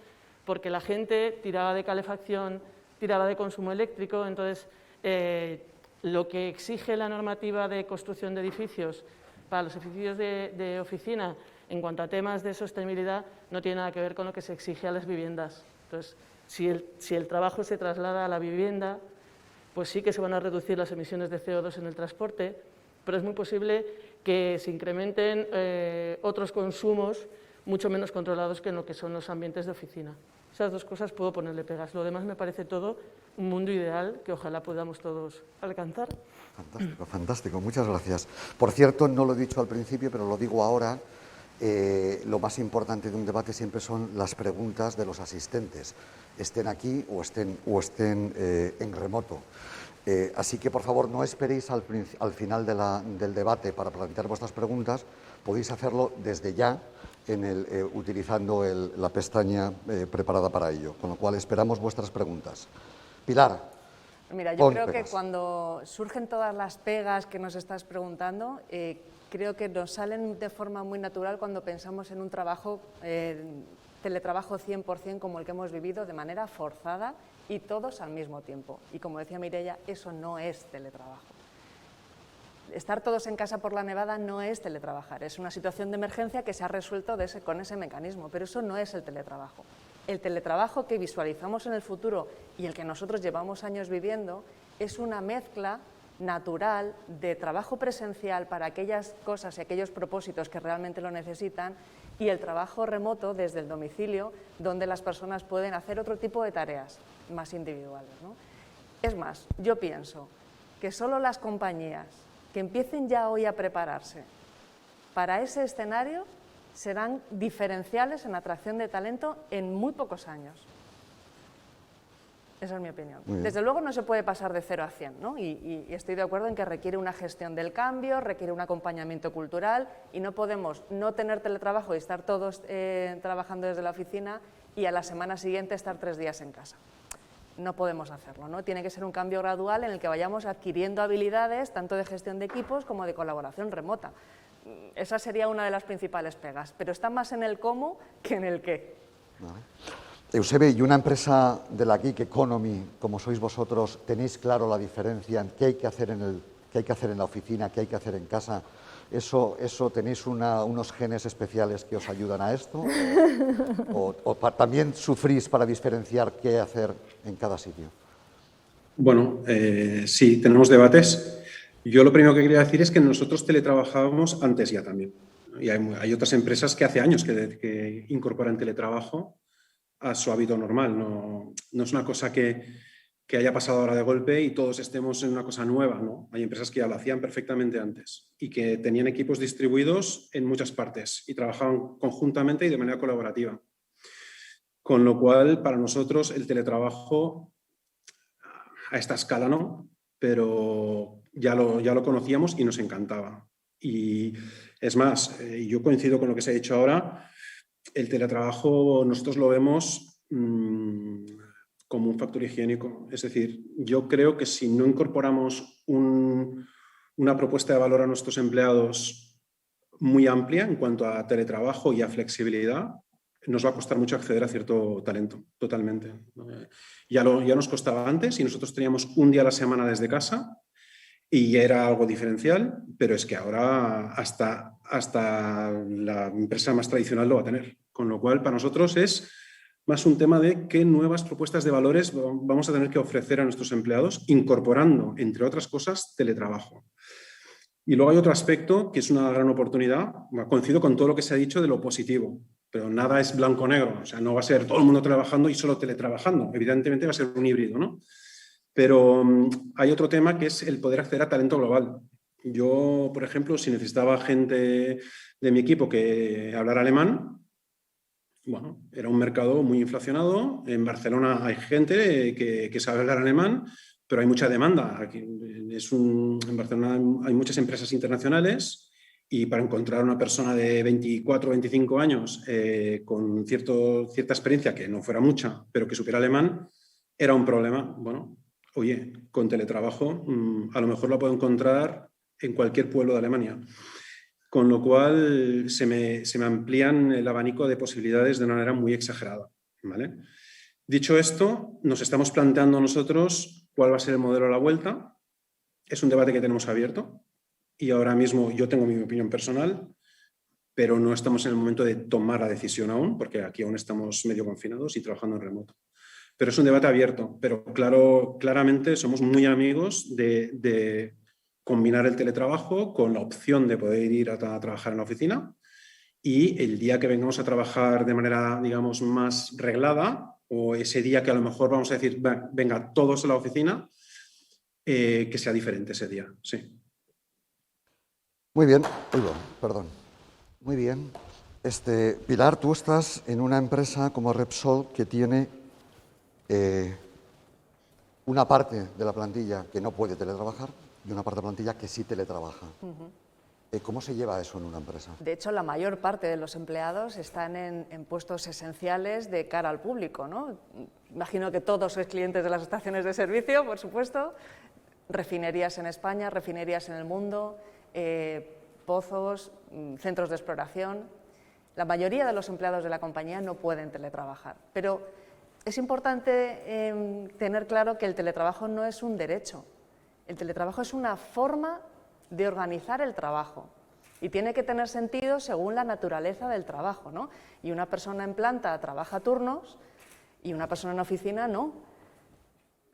Speaker 19: porque la gente tiraba de calefacción, tiraba de consumo eléctrico. Entonces, lo que exige la normativa de construcción de edificios para los edificios de oficina en cuanto a temas de sostenibilidad no tiene nada que ver con lo que se exige a las viviendas. Entonces, si el trabajo se traslada a la vivienda, pues sí que se van a reducir las emisiones de CO2 en el transporte, pero es muy posible que se incrementen otros consumos mucho menos controlados que en lo que son los ambientes de oficina. Esas dos cosas puedo ponerle pegas. Lo demás me parece todo un mundo ideal que ojalá podamos todos alcanzar.
Speaker 18: Fantástico, fantástico. Muchas gracias. Por cierto, no lo he dicho al principio, pero lo digo ahora. Lo más importante de un debate siempre son las preguntas de los asistentes, estén aquí o estén en remoto. Así que, por favor, no esperéis al final del debate para plantear vuestras preguntas. Podéis hacerlo desde ya, utilizando la pestaña preparada para ello, con lo cual esperamos vuestras preguntas. Pilar.
Speaker 20: Mira, yo creo que cuando surgen todas las pegas que nos estás preguntando, creo que nos salen de forma muy natural cuando pensamos en un trabajo, teletrabajo 100% como el que hemos vivido, de manera forzada y todos al mismo tiempo. Y como decía Mireia, eso no es teletrabajo. Estar todos en casa por la nevada no es teletrabajar, es una situación de emergencia que se ha resuelto con ese mecanismo, pero eso no es el teletrabajo. El teletrabajo que visualizamos en el futuro y el que nosotros llevamos años viviendo es una mezcla natural de trabajo presencial para aquellas cosas y aquellos propósitos que realmente lo necesitan y el trabajo remoto desde el domicilio, donde las personas pueden hacer otro tipo de tareas más individuales, ¿no? Es más, yo pienso que solo las compañías que empiecen ya hoy a prepararse para ese escenario serán diferenciales en atracción de talento en muy pocos años. Esa es mi opinión. Desde luego no se puede pasar de 0 a 100, ¿no? Y estoy de acuerdo en que requiere una gestión del cambio, requiere un acompañamiento cultural y no podemos no tener teletrabajo y estar todos trabajando desde la oficina y a la semana siguiente estar 3 días en casa. No podemos hacerlo, ¿no? Tiene que ser un cambio gradual en el que vayamos adquiriendo habilidades tanto de gestión de equipos como de colaboración remota. Esa sería una de las principales pegas, pero está más en el cómo que en el qué.
Speaker 18: Vale. Eusebio, ¿y una empresa de la gig economy, como sois vosotros, tenéis claro la diferencia en qué hay que hacer en la oficina, qué hay que hacer en casa? ¿Eso tenéis unos genes especiales que os ayudan a esto? ¿O también sufrís para diferenciar qué hacer en cada sitio?
Speaker 21: Bueno, sí, tenemos debates. Yo lo primero que quería decir es que nosotros teletrabajábamos antes ya también. Y hay otras empresas que hace años que incorporan teletrabajo a su hábito normal. No es una cosa que haya pasado ahora de golpe y todos estemos en una cosa nueva, ¿no? Hay empresas que ya lo hacían perfectamente antes y que tenían equipos distribuidos en muchas partes y trabajaban conjuntamente y de manera colaborativa. Con lo cual, para nosotros, el teletrabajo a esta escala no, pero ya lo conocíamos y nos encantaba. Y es más, yo coincido con lo que se ha dicho ahora, el teletrabajo nosotros lo vemos como un factor higiénico. Es decir, yo creo que si no incorporamos una propuesta de valor a nuestros empleados muy amplia en cuanto a teletrabajo y a flexibilidad, nos va a costar mucho acceder a cierto talento, totalmente. Ya nos costaba antes y nosotros teníamos un día a la semana desde casa y era algo diferencial, pero es que ahora hasta la empresa más tradicional lo va a tener. Con lo cual, para nosotros es más un tema de qué nuevas propuestas de valores vamos a tener que ofrecer a nuestros empleados, incorporando, entre otras cosas, teletrabajo. Y luego hay otro aspecto que es una gran oportunidad. Coincido con todo lo que se ha dicho de lo positivo, pero nada es blanco-negro. O sea, no va a ser todo el mundo trabajando y solo teletrabajando. Evidentemente va a ser un híbrido, ¿no? Pero hay otro tema que es el poder acceder a talento global. Yo, por ejemplo, si necesitaba gente de mi equipo que hablara alemán, bueno, era un mercado muy inflacionado. En Barcelona hay gente que sabe hablar alemán, pero hay mucha demanda. Aquí en Barcelona hay muchas empresas internacionales y para encontrar una persona de 24 o 25 años con cierta experiencia, que no fuera mucha, pero que supiera alemán, era un problema. Bueno, oye, con teletrabajo a lo mejor lo puedo encontrar en cualquier pueblo de Alemania. Con lo cual se me amplían el abanico de posibilidades de una manera muy exagerada, ¿vale? Dicho esto, nos estamos planteando nosotros cuál va a ser el modelo a la vuelta. Es un debate que tenemos abierto y ahora mismo yo tengo mi opinión personal, pero no estamos en el momento de tomar la decisión aún, porque aquí aún estamos medio confinados y trabajando en remoto. Pero es un debate abierto, pero claramente somos muy amigos de combinar el teletrabajo con la opción de poder ir a trabajar en la oficina, y el día que vengamos a trabajar de manera, digamos, más reglada, o ese día que a lo mejor vamos a decir, venga, todos a la oficina, que sea diferente ese día, sí.
Speaker 18: Muy bien, perdón. Muy bien. Pilar, tú estás en una empresa como Repsol que tiene una parte de la plantilla que no puede teletrabajar y una parte de la plantilla que sí teletrabaja. ¿Cómo se lleva eso en una empresa?
Speaker 20: De hecho, la mayor parte de los empleados están en puestos esenciales de cara al público, ¿no? Imagino que todos sois clientes de las estaciones de servicio, por supuesto, refinerías en España, refinerías en el mundo, pozos, centros de exploración. La mayoría de los empleados de la compañía no pueden teletrabajar, pero es importante tener claro que el teletrabajo no es un derecho. El teletrabajo es una forma de organizar el trabajo y tiene que tener sentido según la naturaleza del trabajo, ¿no? Y una persona en planta trabaja turnos y una persona en oficina no.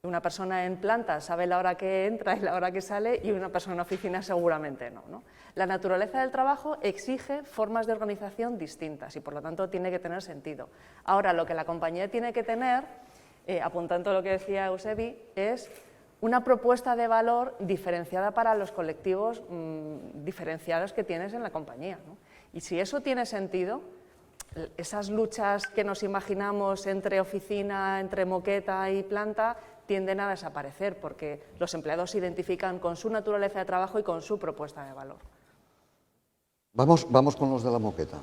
Speaker 20: Una persona en planta sabe la hora que entra y la hora que sale y una persona en oficina seguramente no, ¿no? La naturaleza del trabajo exige formas de organización distintas y por lo tanto tiene que tener sentido. Ahora, lo que la compañía tiene que tener, apuntando a lo que decía Eusebi, es una propuesta de valor diferenciada para los colectivos diferenciados que tienes en la compañía, ¿no? Y si eso tiene sentido, esas luchas que nos imaginamos entre oficina, entre moqueta y planta, tienden a desaparecer porque los empleados se identifican con su naturaleza de trabajo y con su propuesta de valor.
Speaker 18: Vamos con los de la moqueta,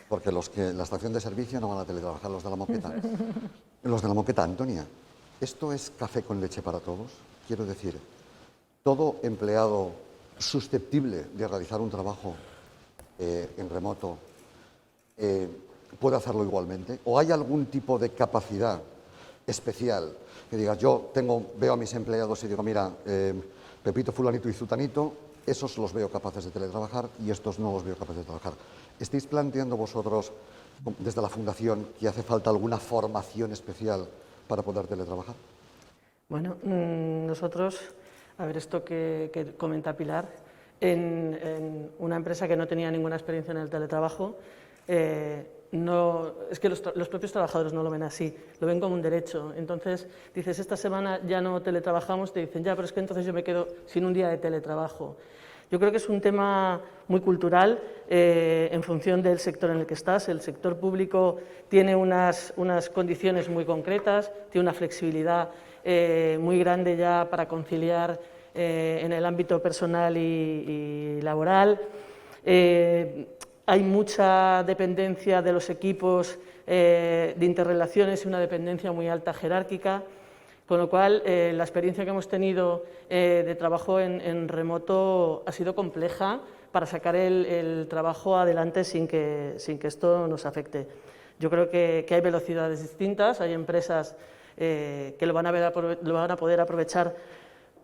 Speaker 18: porque la estación de servicio no van a teletrabajar los de la moqueta. Los de la moqueta, Antonia, ¿esto es café con leche para todos? Quiero decir, ¿todo empleado susceptible de realizar un trabajo en remoto puede hacerlo igualmente? ¿O hay algún tipo de capacidad especial que digas, yo veo a mis empleados y digo, mira, Pepito, Fulanito y Zutanito, esos los veo capaces de teletrabajar y estos no los veo capaces de trabajar? ¿Estáis planteando vosotros, desde la Fundación, que hace falta alguna formación especial para poder teletrabajar?
Speaker 19: Bueno, nosotros, a ver esto que comenta Pilar, en una empresa que no tenía ninguna experiencia en el teletrabajo, es que los propios trabajadores no lo ven así, lo ven como un derecho. Entonces dices, esta semana ya no teletrabajamos, te dicen, ya, pero es que entonces yo me quedo sin un día de teletrabajo. Yo creo que es un tema muy cultural en función del sector en el que estás. El sector público tiene unas condiciones muy concretas, tiene una flexibilidad muy grande ya para conciliar en el ámbito personal y laboral. Hay mucha dependencia de los equipos de interrelaciones y una dependencia muy alta jerárquica, con lo cual la experiencia que hemos tenido de trabajo en remoto ha sido compleja para sacar el trabajo adelante sin que esto nos afecte. Yo creo que hay velocidades distintas, hay empresas que lo van a poder aprovechar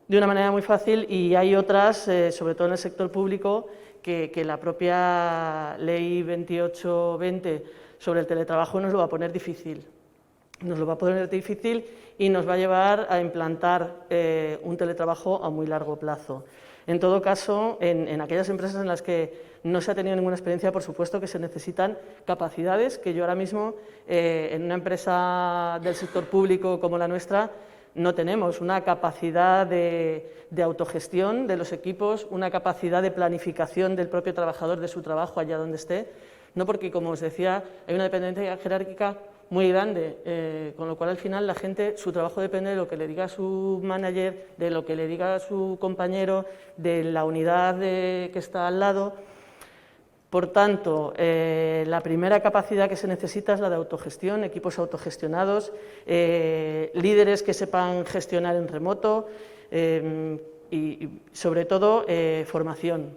Speaker 19: de una manera muy fácil y hay otras, sobre todo en el sector público, que la propia Ley 2820 sobre el teletrabajo nos lo va a poner difícil. Nos lo va a poner difícil y nos va a llevar a implantar un teletrabajo a muy largo plazo. En todo caso, en aquellas empresas en las que no se ha tenido ninguna experiencia, por supuesto que se necesitan capacidades que yo ahora mismo, en una empresa del sector público como la nuestra, no tenemos. Una capacidad de autogestión de los equipos, una capacidad de planificación del propio trabajador de su trabajo allá donde esté, ¿no? Porque, como os decía, hay una dependencia jerárquica muy grande, con lo cual al final la gente, su trabajo depende de lo que le diga su manager, de lo que le diga su compañero, de la unidad que está al lado. Por tanto, la primera capacidad que se necesita es la de autogestión, equipos autogestionados, líderes que sepan gestionar en remoto y sobre todo, formación.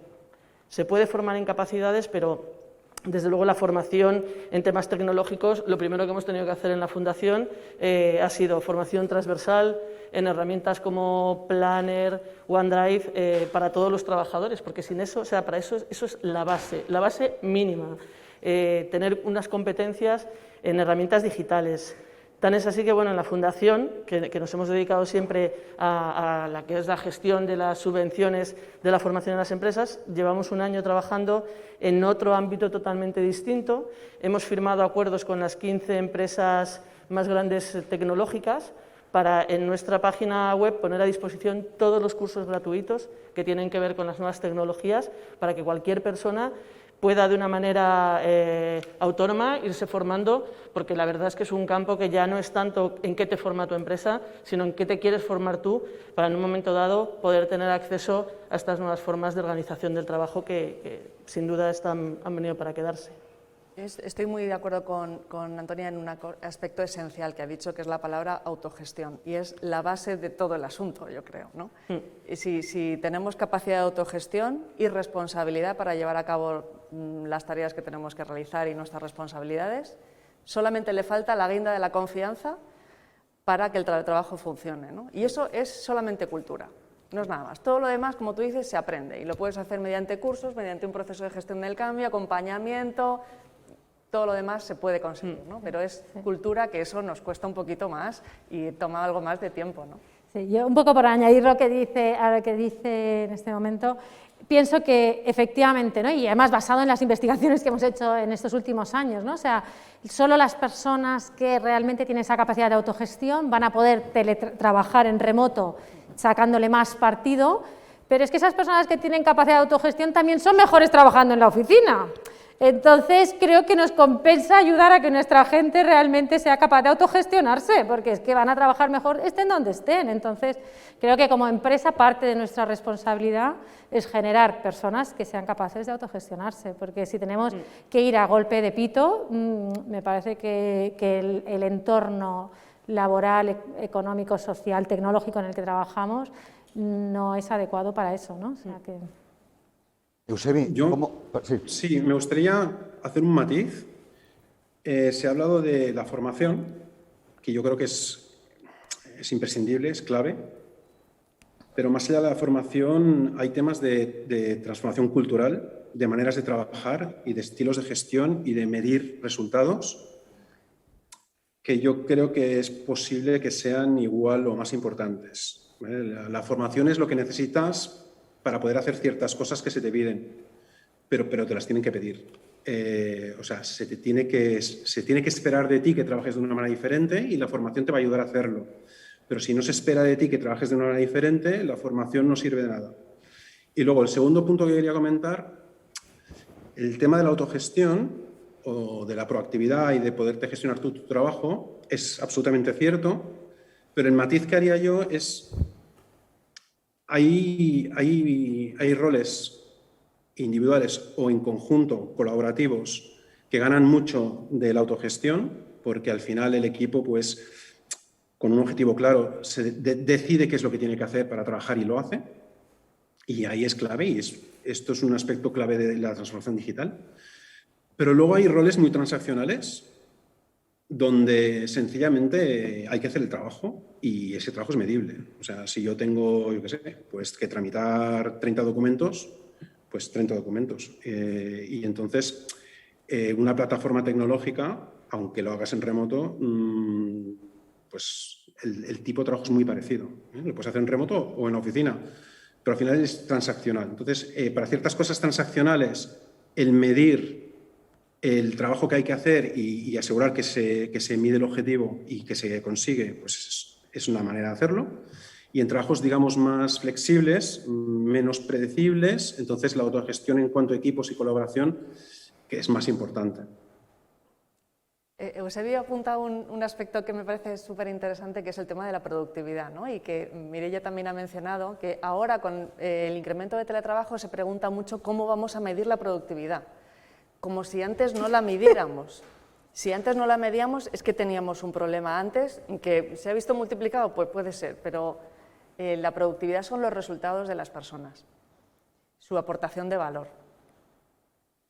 Speaker 19: Se puede formar en capacidades, pero desde luego la formación en temas tecnológicos, lo primero que hemos tenido que hacer en la Fundación ha sido formación transversal en herramientas como Planner, OneDrive, para todos los trabajadores, porque sin eso, o sea, para eso es la base mínima, tener unas competencias en herramientas digitales. Tan es así que, bueno, en la Fundación, que nos hemos dedicado siempre a la que es la gestión de las subvenciones de la formación en las empresas, llevamos un año trabajando en otro ámbito totalmente distinto. Hemos firmado acuerdos con las 15 empresas más grandes tecnológicas para en nuestra página web poner a disposición todos los cursos gratuitos que tienen que ver con las nuevas tecnologías para que cualquier persona pueda de una manera autónoma irse formando, porque la verdad es que es un campo que ya no es tanto en qué te forma tu empresa, sino en qué te quieres formar tú para en un momento dado poder tener acceso a estas nuevas formas de organización del trabajo que sin duda han venido para quedarse.
Speaker 20: Estoy muy de acuerdo con Antonia en un aspecto esencial que ha dicho, que es la palabra autogestión, y es la base de todo el asunto, yo creo, ¿no? Si tenemos capacidad de autogestión y responsabilidad para llevar a cabo las tareas que tenemos que realizar y nuestras responsabilidades, solamente le falta la guinda de la confianza para que el trabajo funcione, ¿no? Y eso es solamente cultura. No es nada más. Todo lo demás, como tú dices, se aprende y lo puedes hacer mediante cursos, mediante un proceso de gestión del cambio, acompañamiento. Todo lo demás se puede conseguir, ¿no? Pero es cultura que eso nos cuesta un poquito más y toma algo más de tiempo, ¿no?
Speaker 2: Sí, yo un poco por añadir a lo que dice en este momento, pienso que efectivamente, ¿no? Y además basado en las investigaciones que hemos hecho en estos últimos años, ¿no? O sea, solo las personas que realmente tienen esa capacidad de autogestión van a poder trabajar en remoto sacándole más partido, pero es que esas personas que tienen capacidad de autogestión también son mejores trabajando en la oficina. Entonces, creo que nos compensa ayudar a que nuestra gente realmente sea capaz de autogestionarse, porque es que van a trabajar mejor estén donde estén. Entonces, creo que como empresa parte de nuestra responsabilidad es generar personas que sean capaces de autogestionarse, porque si tenemos que ir a golpe de pito, me parece que el entorno laboral, económico, social, tecnológico en el que trabajamos no es adecuado para eso, ¿no? O sea que...
Speaker 18: Eusebi,
Speaker 21: sí, me gustaría hacer un matiz. Se ha hablado de la formación, que yo creo que es imprescindible, es clave, pero más allá de la formación hay temas de transformación cultural, de maneras de trabajar y de estilos de gestión y de medir resultados, que yo creo que es posible que sean igual o más importantes, ¿vale? La formación es lo que necesitas para poder hacer ciertas cosas que se te piden, pero te las tienen que pedir. O sea, se tiene que esperar de ti que trabajes de una manera diferente y la formación te va a ayudar a hacerlo. Pero si no se espera de ti que trabajes de una manera diferente, la formación no sirve de nada. Y luego, el segundo punto que quería comentar, el tema de la autogestión o de la proactividad y de poderte gestionar tu trabajo es absolutamente cierto, pero el matiz que haría yo es... Hay roles individuales o en conjunto, colaborativos, que ganan mucho de la autogestión, porque al final el equipo, pues, con un objetivo claro, decide qué es lo que tiene que hacer para trabajar y lo hace. Y ahí es clave, y esto es un aspecto clave de la transformación digital. Pero luego hay roles muy transaccionales, donde sencillamente hay que hacer el trabajo y ese trabajo es medible. O sea, si yo tengo, yo qué sé, pues que tramitar 30 documentos, pues 30 documentos. Y entonces, una plataforma tecnológica, aunque lo hagas en remoto, pues el tipo de trabajo es muy parecido. Lo puedes hacer en remoto o en oficina, pero al final es transaccional. Entonces, para ciertas cosas transaccionales, el medir el trabajo que hay que hacer y asegurar que se mide el objetivo y que se consigue, pues es una manera de hacerlo. Y en trabajos, digamos, más flexibles, menos predecibles, entonces la autogestión en cuanto a equipos y colaboración es más importante.
Speaker 20: Eusebio apunta un aspecto que me parece súper interesante, que es el tema de la productividad, ¿no? Y que Mireia también ha mencionado, que ahora con el incremento de teletrabajo se pregunta mucho cómo vamos a medir la productividad, como si antes no la midiéramos. Si antes no la medíamos es que teníamos un problema antes, que se ha visto multiplicado, pues puede ser, pero la productividad son los resultados de las personas, su aportación de valor,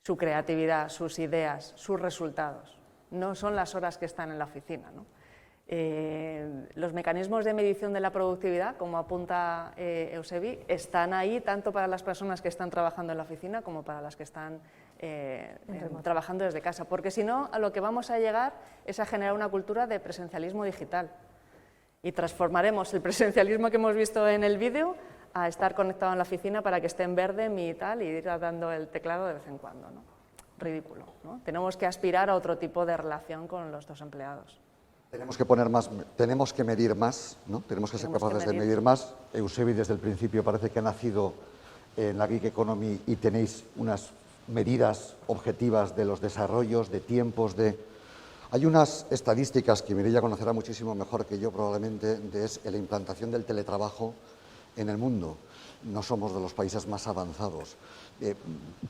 Speaker 20: su creatividad, sus ideas, sus resultados. No son las horas que están en la oficina, ¿no? Los mecanismos de medición de la productividad, como apunta Eusebi, están ahí tanto para las personas que están trabajando en la oficina como para las que están trabajando desde casa, porque si no, a lo que vamos a llegar es a generar una cultura de presencialismo digital y transformaremos el presencialismo que hemos visto en el vídeo a estar conectado en la oficina para que esté en verde y tal, y ir dando el teclado de vez en cuando, ¿no? Ridículo, ¿no? Tenemos que aspirar a otro tipo de relación con los dos empleados.
Speaker 18: Tenemos que poner más, tenemos que medir más, ¿no? Tenemos que ser capaces de medir más. Eusebi desde el principio parece que ha nacido en la Gig Economy y tenéis unas medidas objetivas de los desarrollos, de tiempos, de... Hay unas estadísticas que Mireia conocerá muchísimo mejor que yo probablemente, de la implantación del teletrabajo en el mundo. No somos de los países más avanzados.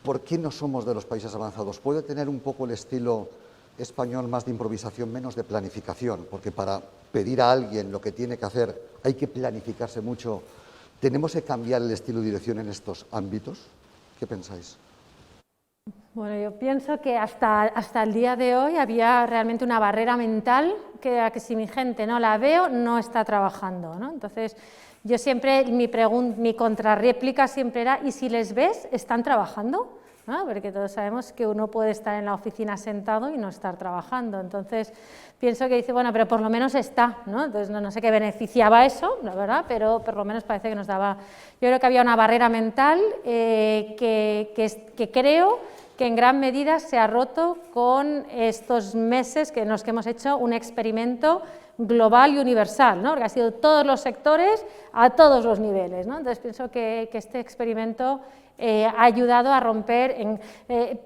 Speaker 18: ¿Por qué no somos de los países avanzados? Puede tener un poco el estilo español, más de improvisación, menos de planificación, porque para pedir a alguien lo que tiene que hacer hay que planificarse mucho. ¿Tenemos que cambiar el estilo de dirección en estos ámbitos? ¿Qué pensáis?
Speaker 2: Bueno, yo pienso que hasta el día de hoy había realmente una barrera mental que si mi gente no la veo, no está trabajando, ¿no? Entonces, yo siempre, mi contrarréplica siempre era, ¿y si les ves, están trabajando? ¿No? Porque todos sabemos que uno puede estar en la oficina sentado y no estar trabajando. Entonces, pienso que dice, bueno, pero por lo menos está, ¿no? Entonces, no sé qué beneficiaba eso, la verdad, pero por lo menos parece que nos daba... Yo creo que había una barrera mental que creo que en gran medida se ha roto con estos meses en los que hemos hecho un experimento global y universal, ¿no? Porque ha sido todos los sectores a todos los niveles, ¿no? Entonces pienso que este experimento ha ayudado a romper,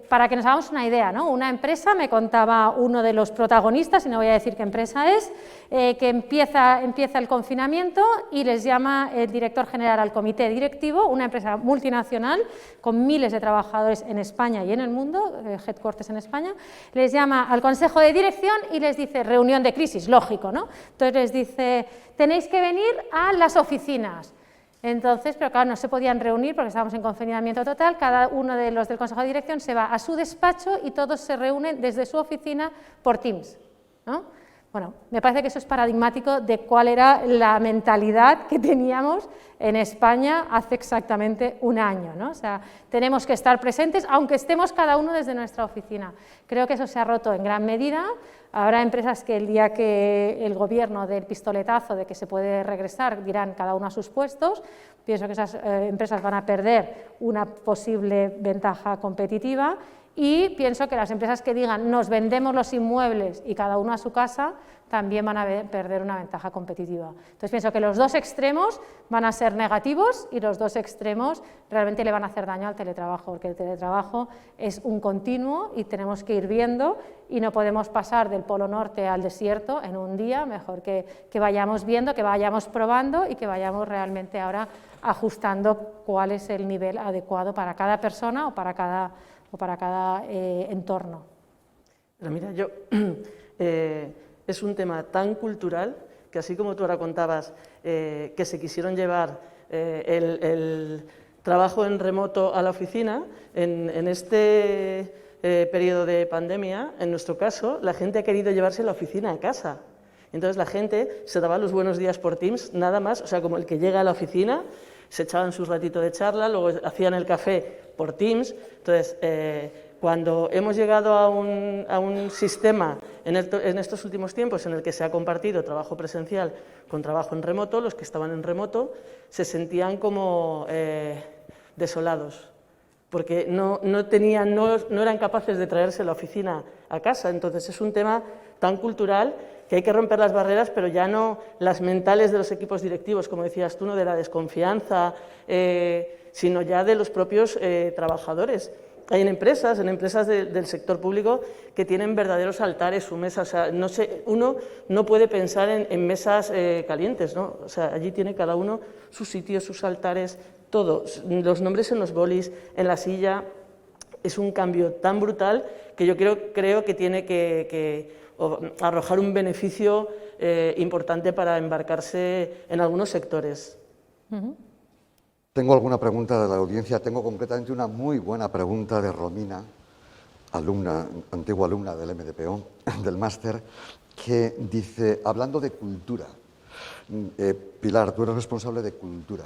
Speaker 2: para que nos hagamos una idea, ¿no? Una empresa, me contaba uno de los protagonistas, y no voy a decir qué empresa es, que empieza el confinamiento y les llama el director general al comité directivo, una empresa multinacional con miles de trabajadores en España y en el mundo, headquarters en España, les llama al consejo de dirección y les dice, reunión de crisis, lógico, ¿no? Entonces les dice, tenéis que venir a las oficinas. Entonces, pero claro, no se podían reunir porque estábamos en confinamiento total, cada uno de los del Consejo de Dirección se va a su despacho y todos se reúnen desde su oficina por Teams, ¿no? Bueno, me parece que eso es paradigmático de cuál era la mentalidad que teníamos en España hace exactamente un año, ¿no? O sea, tenemos que estar presentes, aunque estemos cada uno desde nuestra oficina. Creo que eso se ha roto en gran medida. Habrá empresas que el día que el gobierno dé el pistoletazo de que se puede regresar, dirán cada uno a sus puestos. Pienso que esas empresas van a perder una posible ventaja competitiva. Y pienso que las empresas que digan nos vendemos los inmuebles y cada uno a su casa también van a perder una ventaja competitiva. Entonces pienso que los dos extremos van a ser negativos y los dos extremos realmente le van a hacer daño al teletrabajo, porque el teletrabajo es un continuo y tenemos que ir viendo y no podemos pasar del polo norte al desierto en un día, mejor que vayamos viendo, que vayamos probando y que vayamos realmente ahora ajustando cuál es el nivel adecuado para cada persona o para cada entorno.
Speaker 19: Pero mira, es un tema tan cultural que así como tú ahora contabas que se quisieron llevar el trabajo en remoto a la oficina, en este periodo de pandemia, en nuestro caso, la gente ha querido llevarse la oficina a casa. Entonces la gente se daba los buenos días por Teams, nada más, o sea, como el que llega a la oficina, se echaban su ratito de charla, luego hacían el café por Teams. Entonces, cuando hemos llegado a un sistema en estos últimos tiempos en el que se ha compartido trabajo presencial con trabajo en remoto, los que estaban en remoto se sentían como desolados, porque no eran capaces de traerse la oficina a casa. Entonces es un tema tan cultural que hay que romper las barreras, pero ya no las mentales de los equipos directivos, como decías tú, no de la desconfianza, sino ya de los propios trabajadores. hay en empresas del sector público que tienen verdaderos altares su mesa. O sea, uno no puede pensar en mesas calientes, ¿no? O sea, allí tiene cada uno sus sitios, sus altares, todo. Los nombres en los bolis, en la silla. Es un cambio tan brutal que yo creo que tiene que arrojar un beneficio importante para embarcarse en algunos sectores.
Speaker 18: Tengo alguna pregunta de la audiencia. Tengo concretamente una muy buena pregunta de Romina, antigua alumna del MDPO, del máster, que dice, hablando de cultura, Pilar, tú eres responsable de cultura.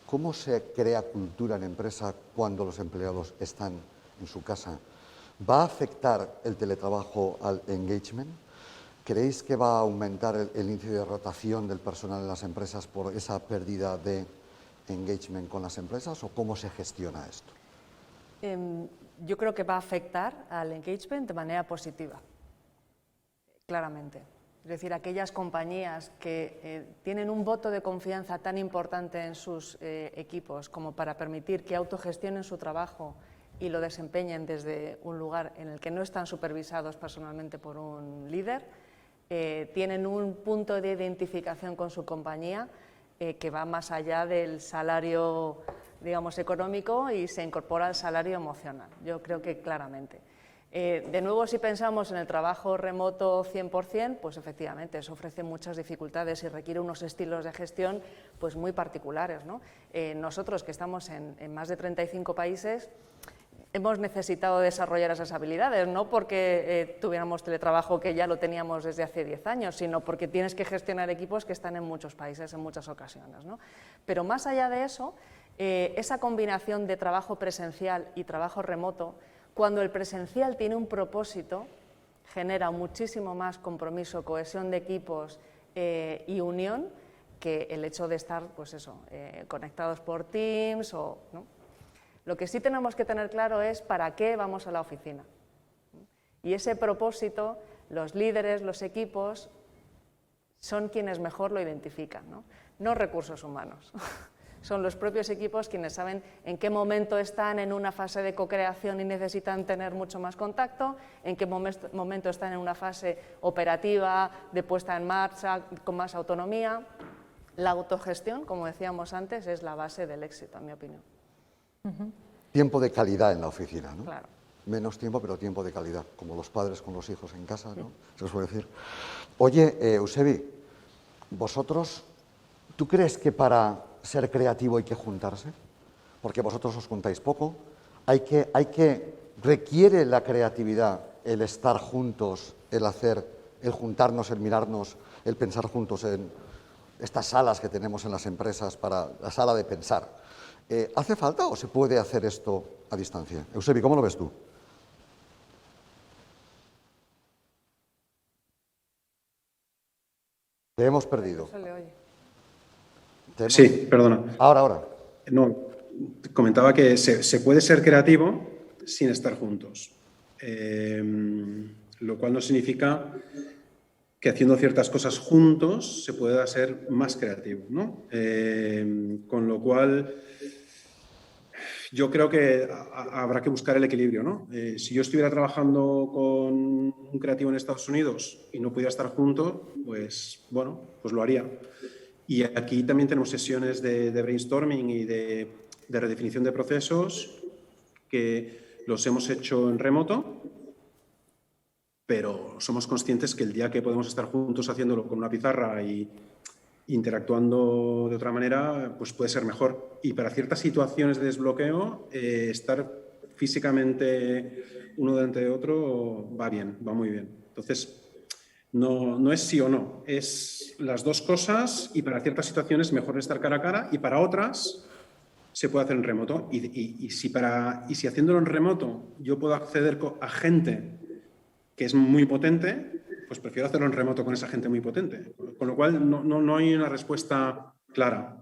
Speaker 18: ¿Cómo se crea cultura en empresa cuando los empleados están en su casa? ¿Va a afectar el teletrabajo al engagement? ¿Creéis que va a aumentar el índice de rotación del personal en las empresas por esa pérdida de engagement con las empresas, o cómo se gestiona esto?
Speaker 20: Yo creo que va a afectar al engagement de manera positiva, claramente. Es decir, aquellas compañías que tienen un voto de confianza tan importante en sus equipos como para permitir que autogestionen su trabajo y lo desempeñen desde un lugar en el que no están supervisados personalmente por un líder, tienen un punto de identificación con su compañía que va más allá del salario, digamos, económico y se incorpora al salario emocional. Yo creo que claramente. De nuevo, si pensamos en el trabajo remoto 100%, pues efectivamente eso ofrece muchas dificultades y requiere unos estilos de gestión pues muy particulares, ¿no? Nosotros, que estamos en más de 35 países, hemos necesitado desarrollar esas habilidades, no porque tuviéramos teletrabajo, que ya lo teníamos desde hace 10 años, sino porque tienes que gestionar equipos que están en muchos países en muchas ocasiones, ¿no? Pero más allá de eso, esa combinación de trabajo presencial y trabajo remoto, cuando el presencial tiene un propósito, genera muchísimo más compromiso, cohesión de equipos y unión que el hecho de estar, pues eso, conectados por Teams o, ¿no? Lo que sí tenemos que tener claro es para qué vamos a la oficina. Y ese propósito, los líderes, los equipos, son quienes mejor lo identifican, no recursos humanos. Son los propios equipos quienes saben en qué momento están en una fase de co-creación y necesitan tener mucho más contacto, en qué momento están en una fase operativa, de puesta en marcha, con más autonomía. La autogestión, como decíamos antes, es la base del éxito, en mi opinión.
Speaker 18: Tiempo de calidad en la oficina, ¿no?
Speaker 20: Claro.
Speaker 18: Menos tiempo, pero tiempo de calidad, como los padres con los hijos en casa, ¿no? Se suele decir. Oye, Eusebi, vosotros, ¿tú crees que para ser creativo hay que juntarse? Porque vosotros os juntáis poco. Requiere la creatividad el estar juntos, el juntarnos, el mirarnos, el pensar juntos en estas salas que tenemos en las empresas para la sala de pensar. ¿Hace falta o se puede hacer esto a distancia? Eusebi, ¿cómo lo ves tú? Te hemos perdido.
Speaker 21: Sí, perdona.
Speaker 18: Ahora.
Speaker 21: No, comentaba que se puede ser creativo sin estar juntos, lo cual no significa que haciendo ciertas cosas juntos se pueda ser más creativo, ¿no? Con lo cual, yo creo que habrá que buscar el equilibrio, ¿no? Si yo estuviera trabajando con un creativo en Estados Unidos y no pudiera estar junto, pues bueno, pues lo haría. Y aquí también tenemos sesiones de brainstorming y de redefinición de procesos que los hemos hecho en remoto, pero somos conscientes que el día que podemos estar juntos haciéndolo con una pizarra y interactuando de otra manera, pues puede ser mejor. Y para ciertas situaciones de desbloqueo, estar físicamente uno delante de otro va bien, va muy bien. Entonces, no es sí o no, es las dos cosas, y para ciertas situaciones mejor estar cara a cara, y para otras se puede hacer en remoto. Y si haciéndolo en remoto yo puedo acceder a gente que es muy potente, pues prefiero hacerlo en remoto con esa gente muy potente. Con lo cual no hay una respuesta clara.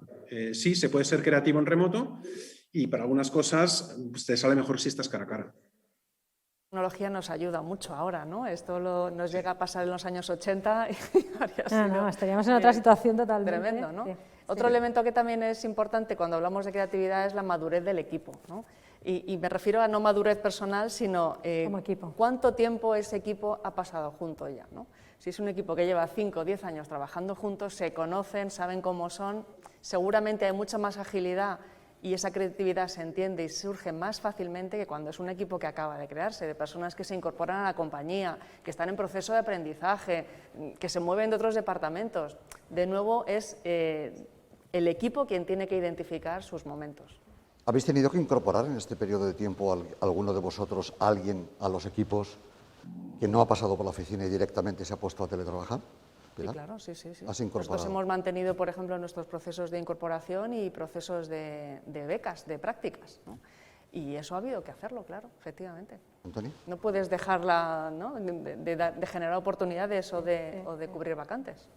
Speaker 21: Sí, se puede ser creativo en remoto, y para algunas cosas pues, te sale mejor si estás cara a cara.
Speaker 20: La tecnología nos ayuda mucho ahora, ¿no? Esto nos llega a pasar en los años 80 y
Speaker 2: estaríamos en otra situación totalmente.
Speaker 20: Tremendo, ¿no?
Speaker 2: Sí.
Speaker 20: Otro elemento que también es importante cuando hablamos de creatividad es la madurez del equipo, ¿no? Y me refiero a no madurez personal, sino
Speaker 2: como equipo.
Speaker 20: Cuánto tiempo ese equipo ha pasado junto ya, ¿no? Si es un equipo que lleva 5 o 10 años trabajando juntos, se conocen, saben cómo son, seguramente hay mucha más agilidad y esa creatividad se entiende y surge más fácilmente que cuando es un equipo que acaba de crearse, de personas que se incorporan a la compañía, que están en proceso de aprendizaje, que se mueven de otros departamentos. De nuevo, es el equipo quien tiene que identificar sus momentos.
Speaker 18: ¿Habéis tenido que incorporar en este periodo de tiempo alguno de vosotros, alguien a los equipos que no ha pasado por la oficina y directamente se ha puesto a teletrabajar?
Speaker 20: Sí, claro, sí.
Speaker 18: ¿Has incorporado?
Speaker 20: Nosotros hemos mantenido, por ejemplo, nuestros procesos de incorporación y procesos de becas, de prácticas, ¿no? Y eso ha habido que hacerlo, claro, efectivamente.
Speaker 18: ¿Antonio?
Speaker 20: No puedes dejarla, ¿no?, de generar oportunidades o de cubrir vacantes.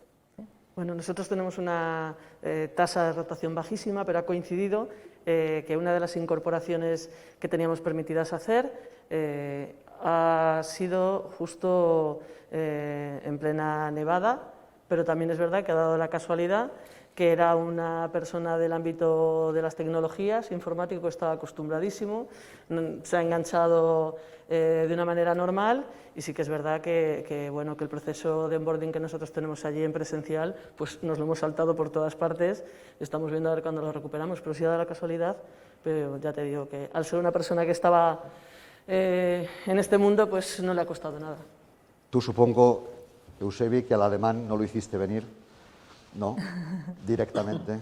Speaker 19: Bueno, nosotros tenemos una tasa de rotación bajísima, pero ha coincidido que una de las incorporaciones que teníamos permitidas hacer ha sido justo en plena nevada, pero también es verdad que ha dado la casualidad que era una persona del ámbito de las tecnologías, informático, que estaba acostumbradísimo, se ha enganchado de una manera normal y sí que es verdad que el proceso de onboarding que nosotros tenemos allí en presencial, pues nos lo hemos saltado por todas partes, estamos viendo a ver cuándo lo recuperamos, pero sí ha dado la casualidad, pero ya te digo que al ser una persona que estaba en este mundo, pues no le ha costado nada.
Speaker 18: Tú supongo, Eusebi, que al alemán no lo hiciste venir, ¿no? Directamente.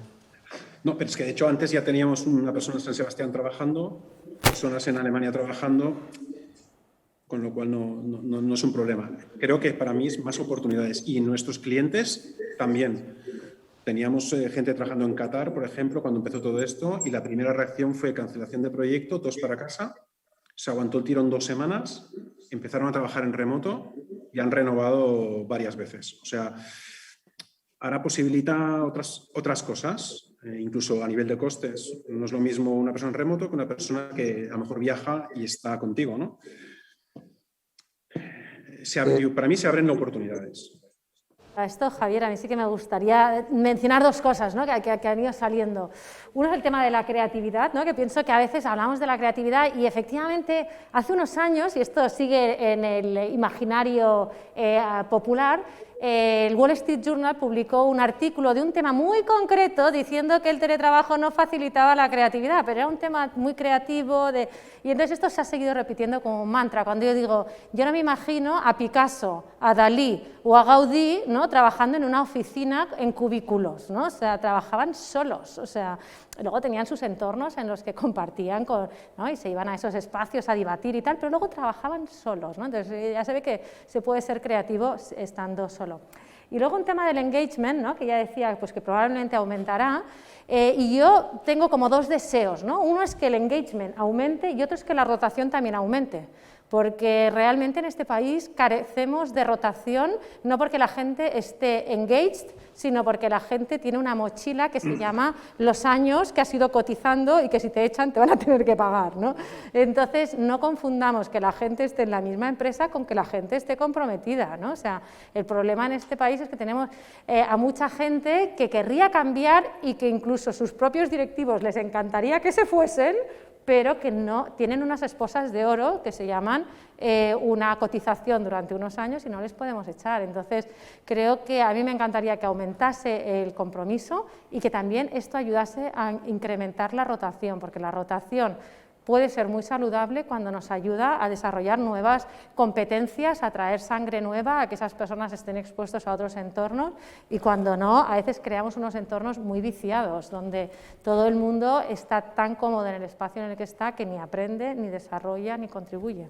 Speaker 21: No, pero es que de hecho antes ya teníamos una persona en San Sebastián trabajando, personas en Alemania trabajando, con lo cual no es un problema. Creo que para mí es más oportunidades y nuestros clientes también. Teníamos gente trabajando en Qatar, por ejemplo, cuando empezó todo esto y la primera reacción fue cancelación de proyecto, todos para casa. Se aguantó el tirón 2 semanas, empezaron a trabajar en remoto y han renovado varias veces. O sea, ahora posibilita otras cosas, incluso a nivel de costes. No es lo mismo una persona en remoto que una persona que a lo mejor viaja y está contigo, ¿no? Para mí se abren oportunidades.
Speaker 2: A esto, Javier, a mí sí que me gustaría mencionar 2 cosas, ¿no?, que han ido saliendo. Uno es el tema de la creatividad, ¿no?, que pienso que a veces hablamos de la creatividad y efectivamente hace unos años, y esto sigue en el imaginario popular, el Wall Street Journal publicó un artículo de un tema muy concreto diciendo que el teletrabajo no facilitaba la creatividad, pero era un tema muy creativo y entonces esto se ha seguido repitiendo como un mantra. Cuando yo digo, yo no me imagino a Picasso, a Dalí o a Gaudí, ¿no?, trabajando en una oficina en cubículos, ¿no? O sea, trabajaban solos, o sea, luego tenían sus entornos en los que compartían, ¿no?, y se iban a esos espacios a debatir y tal, pero luego trabajaban solos, ¿no? Entonces ya se ve que se puede ser creativo estando solo. Y luego un tema del engagement, ¿no?, que ya decía pues que probablemente aumentará, y yo tengo como 2 deseos, ¿no? Uno es que el engagement aumente y otro es que la rotación también aumente, porque realmente en este país carecemos de rotación, no porque la gente esté engaged, sino porque la gente tiene una mochila que se llama los años que has ido cotizando y que si te echan te van a tener que pagar, ¿no? Entonces, no confundamos que la gente esté en la misma empresa con que la gente esté comprometida, ¿no? O sea, el problema en este país es que tenemos a mucha gente que querría cambiar y que incluso sus propios directivos les encantaría que se fuesen, pero que no tienen unas esposas de oro que se llaman una cotización durante unos años y no les podemos echar. Entonces, creo que a mí me encantaría que aumentase el compromiso y que también esto ayudase a incrementar la rotación, porque la rotación puede ser muy saludable cuando nos ayuda a desarrollar nuevas competencias, a traer sangre nueva, a que esas personas estén expuestos a otros entornos y cuando no, a veces creamos unos entornos muy viciados, donde todo el mundo está tan cómodo en el espacio en el que está que ni aprende, ni desarrolla, ni contribuye.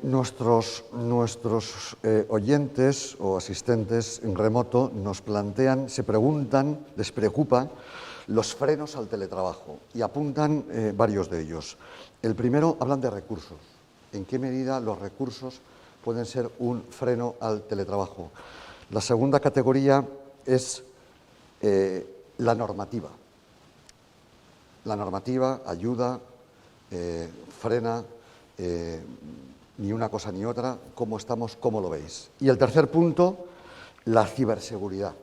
Speaker 18: Nuestros oyentes o asistentes en remoto nos plantean, se preguntan, les preocupa los frenos al teletrabajo y apuntan varios de ellos. El primero, hablan de recursos. ¿En qué medida los recursos pueden ser un freno al teletrabajo? La segunda categoría es la normativa. La normativa ayuda, frena, ni una cosa ni otra. ¿Cómo estamos? ¿Cómo lo veis? Y el tercer punto, la ciberseguridad.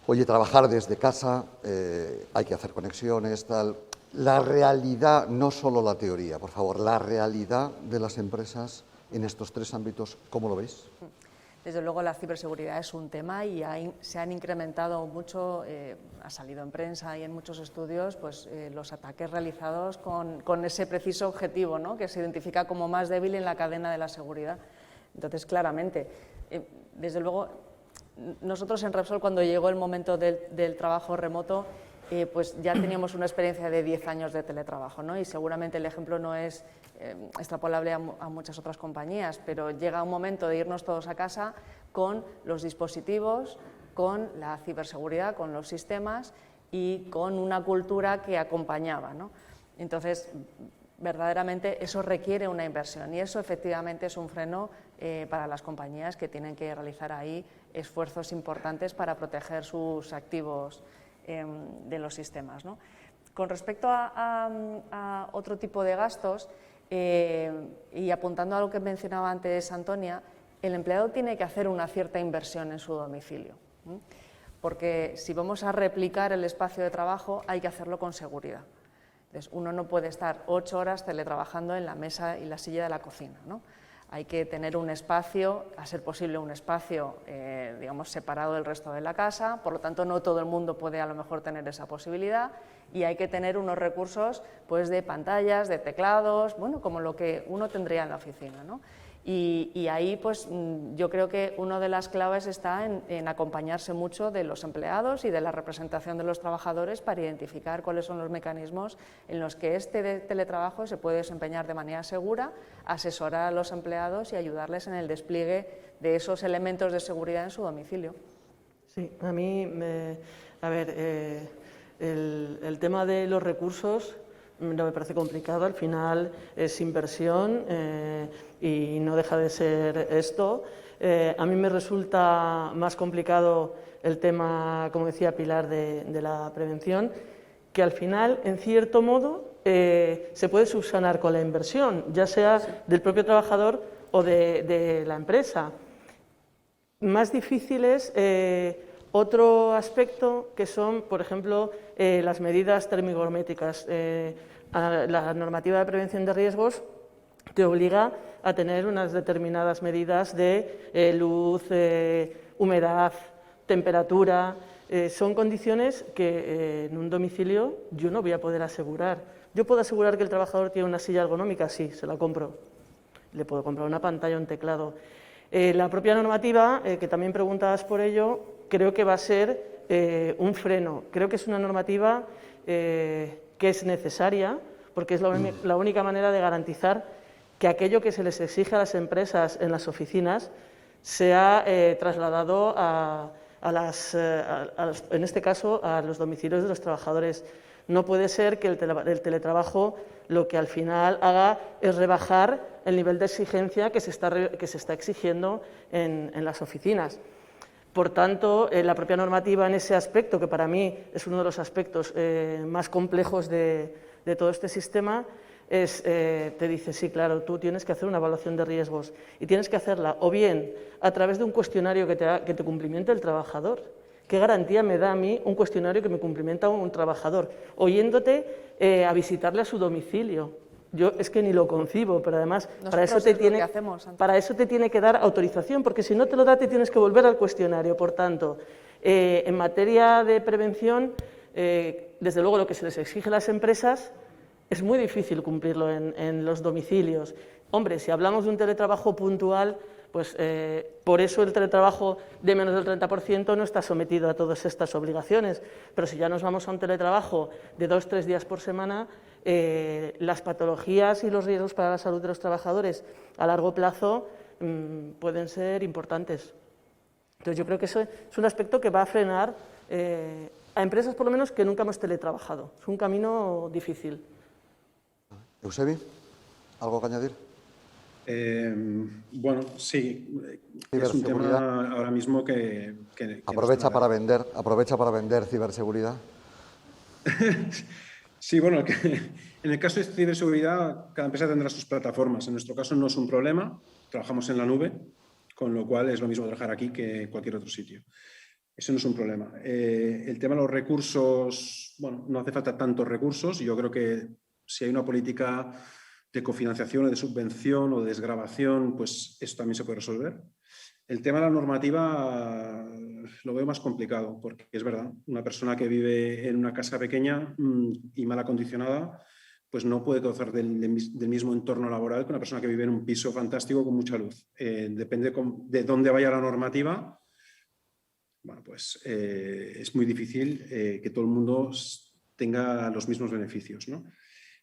Speaker 18: Oye, trabajar desde casa, hay que hacer conexiones, tal. La realidad, no solo la teoría, por favor, la realidad de las empresas en estos tres ámbitos, ¿cómo lo veis?
Speaker 20: Desde luego la ciberseguridad es un tema y se han incrementado mucho, ha salido en prensa y en muchos estudios, pues, los ataques realizados con ese preciso objetivo, ¿no?, que se identifica como más débil en la cadena de la seguridad. Entonces, claramente, desde luego, nosotros en Repsol, cuando llegó el momento del trabajo remoto, pues ya teníamos una experiencia de 10 años de teletrabajo, ¿no? Y seguramente el ejemplo no es extrapolable a muchas otras compañías, pero llega un momento de irnos todos a casa con los dispositivos, con la ciberseguridad, con los sistemas y con una cultura que acompañaba, ¿no? Entonces, verdaderamente eso requiere una inversión y eso efectivamente es un freno para las compañías que tienen que realizar ahí esfuerzos importantes para proteger sus activos de los sistemas, ¿no? Con respecto a otro tipo de gastos, y apuntando a lo que mencionaba antes Antonia, el empleado tiene que hacer una cierta inversión en su domicilio, ¿sí? Porque si vamos a replicar el espacio de trabajo hay que hacerlo con seguridad. Entonces, uno no puede estar 8 horas teletrabajando en la mesa y la silla de la cocina, ¿no? Hay que tener un espacio, a ser posible un espacio, digamos, separado del resto de la casa, por lo tanto no todo el mundo puede a lo mejor tener esa posibilidad y hay que tener unos recursos, pues, de pantallas, de teclados, bueno, como lo que uno tendría en la oficina, ¿no? Y ahí, pues, yo creo que una de las claves está en acompañarse mucho de los empleados y de la representación de los trabajadores para identificar cuáles son los mecanismos en los que este teletrabajo se puede desempeñar de manera segura, asesorar a los empleados y ayudarles en el despliegue de esos elementos de seguridad en su domicilio.
Speaker 19: Sí, a mí, el tema de los recursos no me parece complicado, al final es inversión y no deja de ser esto. A mí me resulta más complicado el tema, como decía Pilar, de la prevención, que al final, en cierto modo, se puede subsanar con la inversión, ya sea del propio trabajador o de la empresa. Más difícil es otro aspecto que son, por ejemplo, las medidas termigométricas. La normativa de prevención de riesgos te obliga a tener unas determinadas medidas de luz, humedad, temperatura. Son condiciones que en un domicilio yo no voy a poder asegurar. ¿Yo puedo asegurar que el trabajador tiene una silla ergonómica? Sí, se la compro. Le puedo comprar una pantalla, un teclado. La propia normativa, que también preguntabas por ello, creo que va a ser un freno. Creo que es una normativa que es necesaria, porque es la única manera de garantizar que aquello que se les exige a las empresas en las oficinas sea trasladado en este caso, a los domicilios de los trabajadores. No puede ser que el teletrabajo lo que al final haga es rebajar el nivel de exigencia que se está exigiendo en las oficinas. Por tanto, la propia normativa en ese aspecto, que para mí es uno de los aspectos más complejos de todo este sistema, te dice, sí, claro, tú tienes que hacer una evaluación de riesgos y tienes que hacerla o bien a través de un cuestionario que te cumplimente el trabajador. ¿Qué garantía me da a mí un cuestionario que me cumplimenta un trabajador? O yéndote a visitarle a su domicilio. Yo es que ni lo concibo, pero además para eso te tiene que dar autorización, porque si no te lo da te tienes que volver al cuestionario. Por tanto, en materia de prevención, desde luego lo que se les exige a las empresas es muy difícil cumplirlo en los domicilios. Hombre, si hablamos de un teletrabajo puntual, pues por eso el teletrabajo de menos del 30% no está sometido a todas estas obligaciones, pero si ya nos vamos a un teletrabajo de 2 o 3 días por semana, las patologías y los riesgos para la salud de los trabajadores a largo plazo pueden ser importantes. Entonces yo creo que eso es un aspecto que va a frenar a empresas por lo menos que nunca hemos teletrabajado. Es un camino difícil.
Speaker 18: Eusebi, ¿algo que añadir?
Speaker 21: Bueno, sí, es un tema ahora mismo que
Speaker 18: aprovecha para vender ciberseguridad.
Speaker 21: Sí, bueno, en el caso de ciberseguridad, cada empresa tendrá sus plataformas. En nuestro caso no es un problema, trabajamos en la nube, con lo cual es lo mismo trabajar aquí que en cualquier otro sitio. Eso no es un problema. El tema de los recursos, bueno, no hace falta tantos recursos. Yo creo que si hay una política de cofinanciación o de subvención o de desgravación, pues eso también se puede resolver. El tema de la normativa lo veo más complicado, porque es verdad, una persona que vive en una casa pequeña y mal acondicionada, pues no puede gozar del mismo entorno laboral que una persona que vive en un piso fantástico con mucha luz. Depende de dónde vaya la normativa. Bueno, pues es muy difícil que todo el mundo tenga los mismos beneficios, ¿no?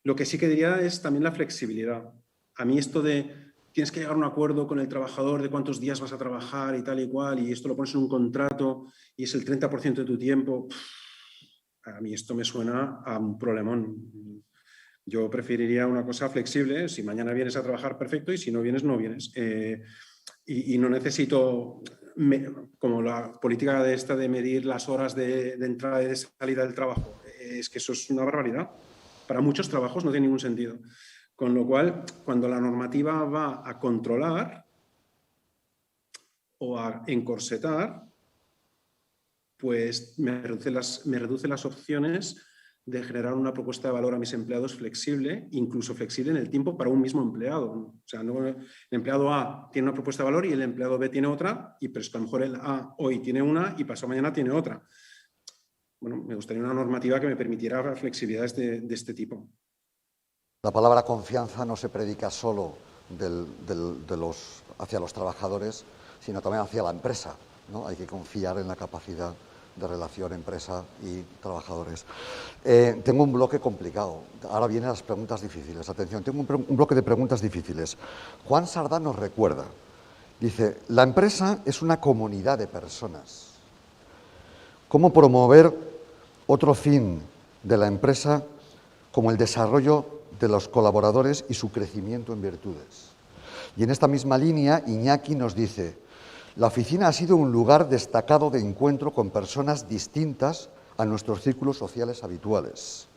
Speaker 21: Lo que sí que diría es también la flexibilidad. A mí esto de tienes que llegar a un acuerdo con el trabajador de cuántos días vas a trabajar y tal y cual, y esto lo pones en un contrato y es el 30% de tu tiempo, a mí esto me suena a un problemón. Yo preferiría una cosa flexible. Si mañana vienes a trabajar, perfecto, y si no vienes, no vienes. Y no necesito, como la política de esta de medir las horas de entrada y de salida del trabajo. Es que eso es una barbaridad. Para muchos trabajos no tiene ningún sentido. Con lo cual, cuando la normativa va a controlar o a encorsetar, pues me reduce las opciones de generar una propuesta de valor a mis empleados flexible, incluso flexible en el tiempo para un mismo empleado. O sea, no, el empleado A tiene una propuesta de valor y el empleado B tiene otra, y pero es que a lo mejor el A hoy tiene una y pasado mañana tiene otra. Bueno, me gustaría una normativa que me permitiera flexibilidades de este tipo.
Speaker 18: La palabra confianza no se predica solo hacia los trabajadores, sino también hacia la empresa, ¿no? Hay que confiar en la capacidad de relación empresa y trabajadores. Tengo un bloque complicado. Ahora vienen las preguntas difíciles. Atención, tengo un bloque de preguntas difíciles. Juan Sardá nos recuerda. Dice, la empresa es una comunidad de personas. ¿Cómo promover otro fin de la empresa como el desarrollo de los colaboradores y su crecimiento en virtudes? Y en esta misma línea, Iñaki nos dice, la oficina ha sido un lugar destacado de encuentro con personas distintas a nuestros círculos sociales habituales,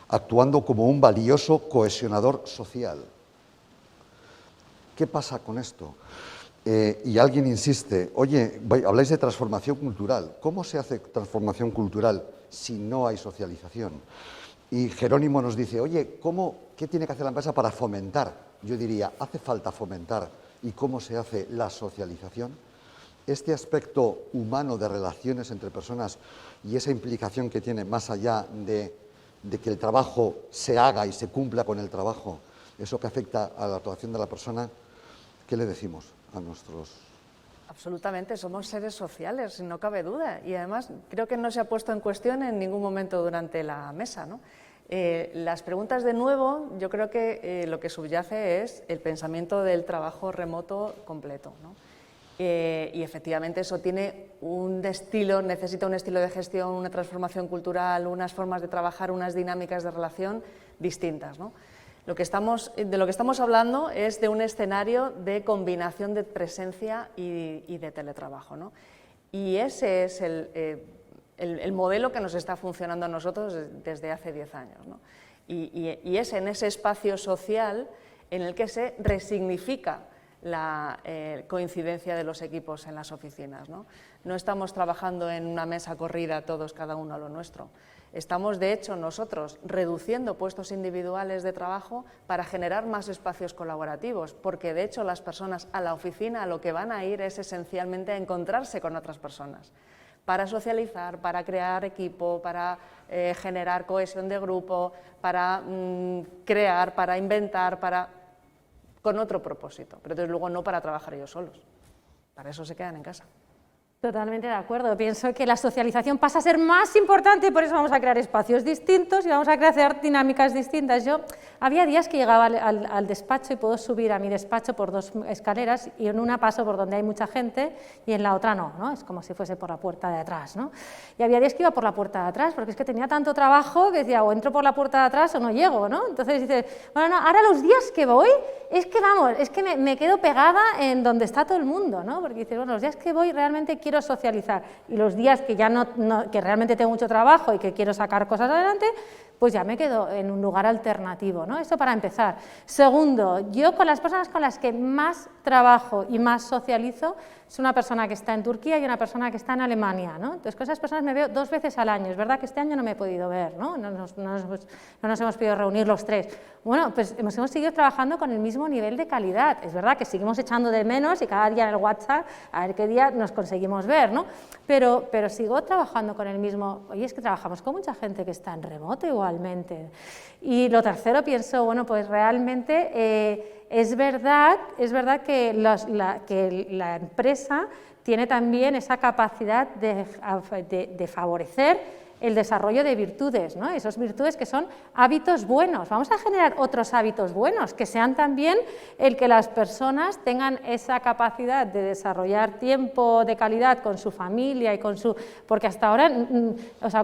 Speaker 18: actuando como un valioso cohesionador social. ¿Qué pasa con esto? Y alguien insiste, oye, habláis de transformación cultural. ¿Cómo se hace transformación cultural si no hay socialización? Y Jerónimo nos dice, oye, ¿qué tiene que hacer la empresa para fomentar? Yo diría, ¿hace falta fomentar? ¿Y cómo se hace la socialización? Este aspecto humano de relaciones entre personas y esa implicación que tiene más allá de que el trabajo se haga y se cumpla con el trabajo, eso que afecta a la actuación de la persona, ¿qué le decimos a nuestros...?
Speaker 20: Absolutamente, somos seres sociales, no cabe duda. Y además creo que no se ha puesto en cuestión en ningún momento durante la mesa, ¿no? Las preguntas, de nuevo, yo creo que lo que subyace es el pensamiento del trabajo remoto completo, ¿no? Y efectivamente eso tiene un estilo, necesita un estilo de gestión, una transformación cultural, unas formas de trabajar, unas dinámicas de relación distintas, ¿no? De lo que estamos hablando es de un escenario de combinación de presencia y de teletrabajo, ¿no? Y ese es el modelo que nos está funcionando a nosotros desde hace 10 años, ¿no? Y es en ese espacio social en el que se resignifica la coincidencia de los equipos en las oficinas, ¿no? No estamos trabajando en una mesa corrida todos, cada uno a lo nuestro. Estamos, de hecho, nosotros reduciendo puestos individuales de trabajo para generar más espacios colaborativos, porque, de hecho, las personas a la oficina a lo que van a ir es esencialmente a encontrarse con otras personas, para socializar, para crear equipo, para generar cohesión de grupo, para crear, para inventar, con otro propósito, pero desde luego no para trabajar ellos solos. Para eso se quedan en casa.
Speaker 2: Totalmente de acuerdo. Pienso que la socialización pasa a ser más importante y por eso vamos a crear espacios distintos y vamos a crear dinámicas distintas. Yo había días que llegaba al despacho y puedo subir a mi despacho por 2 escaleras y en una paso por donde hay mucha gente y en la otra no, ¿no? Es como si fuese por la puerta de atrás, ¿no? Y había días que iba por la puerta de atrás porque es que tenía tanto trabajo que decía o entro por la puerta de atrás o no llego, ¿no? Entonces dices, bueno, no, ahora los días que voy es que vamos, es que me quedo pegada en donde está todo el mundo, ¿no? Porque dices, bueno, los días que voy realmente quiero socializar y los días que ya que realmente tengo mucho trabajo y que quiero sacar cosas adelante, pues ya me quedo en un lugar alternativo, ¿no? Eso para empezar. Segundo, yo con las personas con las que más trabajo y más socializo es una persona que está en Turquía y una persona que está en Alemania, ¿no? Entonces con esas personas me veo 2 veces al año. Es verdad que este año no me he podido ver, ¿no? No nos hemos podido reunir los 3. Bueno, pues hemos seguido trabajando con el mismo nivel de calidad. Es verdad que seguimos echando de menos y cada día en el WhatsApp a ver qué día nos conseguimos ver, ¿no? Pero sigo trabajando con el mismo. Oye, es que trabajamos con mucha gente que está en remoto igualmente. Y lo tercero, pienso, bueno, pues realmente es verdad que la empresa tiene también esa capacidad de favorecer el desarrollo de virtudes, ¿no? Esas virtudes que son hábitos buenos. Vamos a generar otros hábitos buenos, que sean también el que las personas tengan esa capacidad de desarrollar tiempo de calidad con su familia y con su... Porque hasta ahora,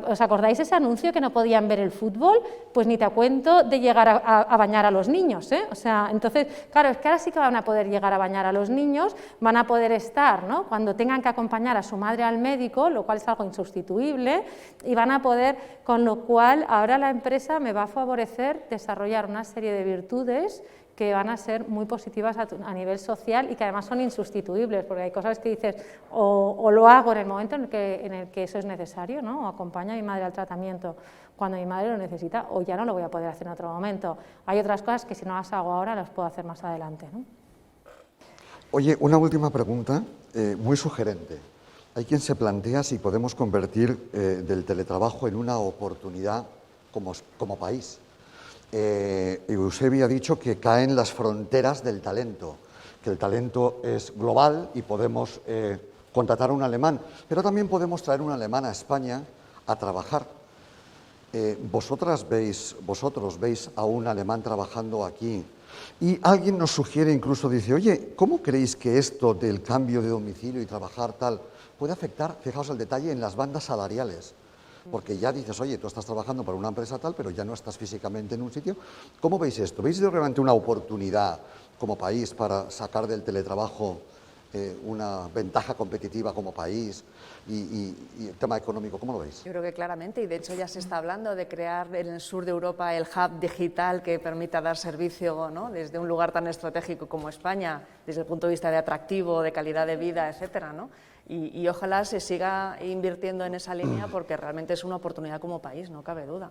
Speaker 2: ¿os acordáis ese anuncio que no podían ver el fútbol? Pues ni te cuento de llegar a bañar a los niños, ¿eh? O sea, entonces, claro, es que ahora sí que van a poder llegar a bañar a los niños, van a poder estar, ¿no? Cuando tengan que acompañar a su madre al médico, lo cual es algo insustituible, y van a poder, con lo cual ahora la empresa me va a favorecer desarrollar una serie de virtudes que van a ser muy positivas a nivel social y que además son insustituibles, porque hay cosas que dices o lo hago en el momento en el que eso es necesario, ¿no? O acompaño a mi madre al tratamiento cuando mi madre lo necesita, o ya no lo voy a poder hacer en otro momento. Hay otras cosas que si no las hago ahora las puedo hacer más adelante, ¿no?
Speaker 18: Oye, una última pregunta muy sugerente. Hay quien se plantea si podemos convertir del teletrabajo en una oportunidad como país. Eusebi ha dicho que caen las fronteras del talento, que el talento es global y podemos contratar a un alemán, pero también podemos traer un alemán a España a trabajar. Vosotros veis a un alemán trabajando aquí y alguien nos sugiere, incluso dice, oye, ¿cómo creéis que esto del cambio de domicilio y trabajar tal puede afectar, fijaos el detalle, en las bandas salariales? Porque ya dices, oye, tú estás trabajando para una empresa tal, pero ya no estás físicamente en un sitio. ¿Cómo veis esto? ¿Veis realmente una oportunidad como país para sacar del teletrabajo una ventaja competitiva como país y el tema económico? ¿Cómo lo veis?
Speaker 20: Yo creo que claramente, y de hecho ya se está hablando de crear en el sur de Europa el hub digital que permita dar servicio, ¿no? Desde un lugar tan estratégico como España, desde el punto de vista de atractivo, de calidad de vida, etcétera, ¿no? Y ojalá se siga invirtiendo en esa línea porque realmente es una oportunidad como país, no cabe duda.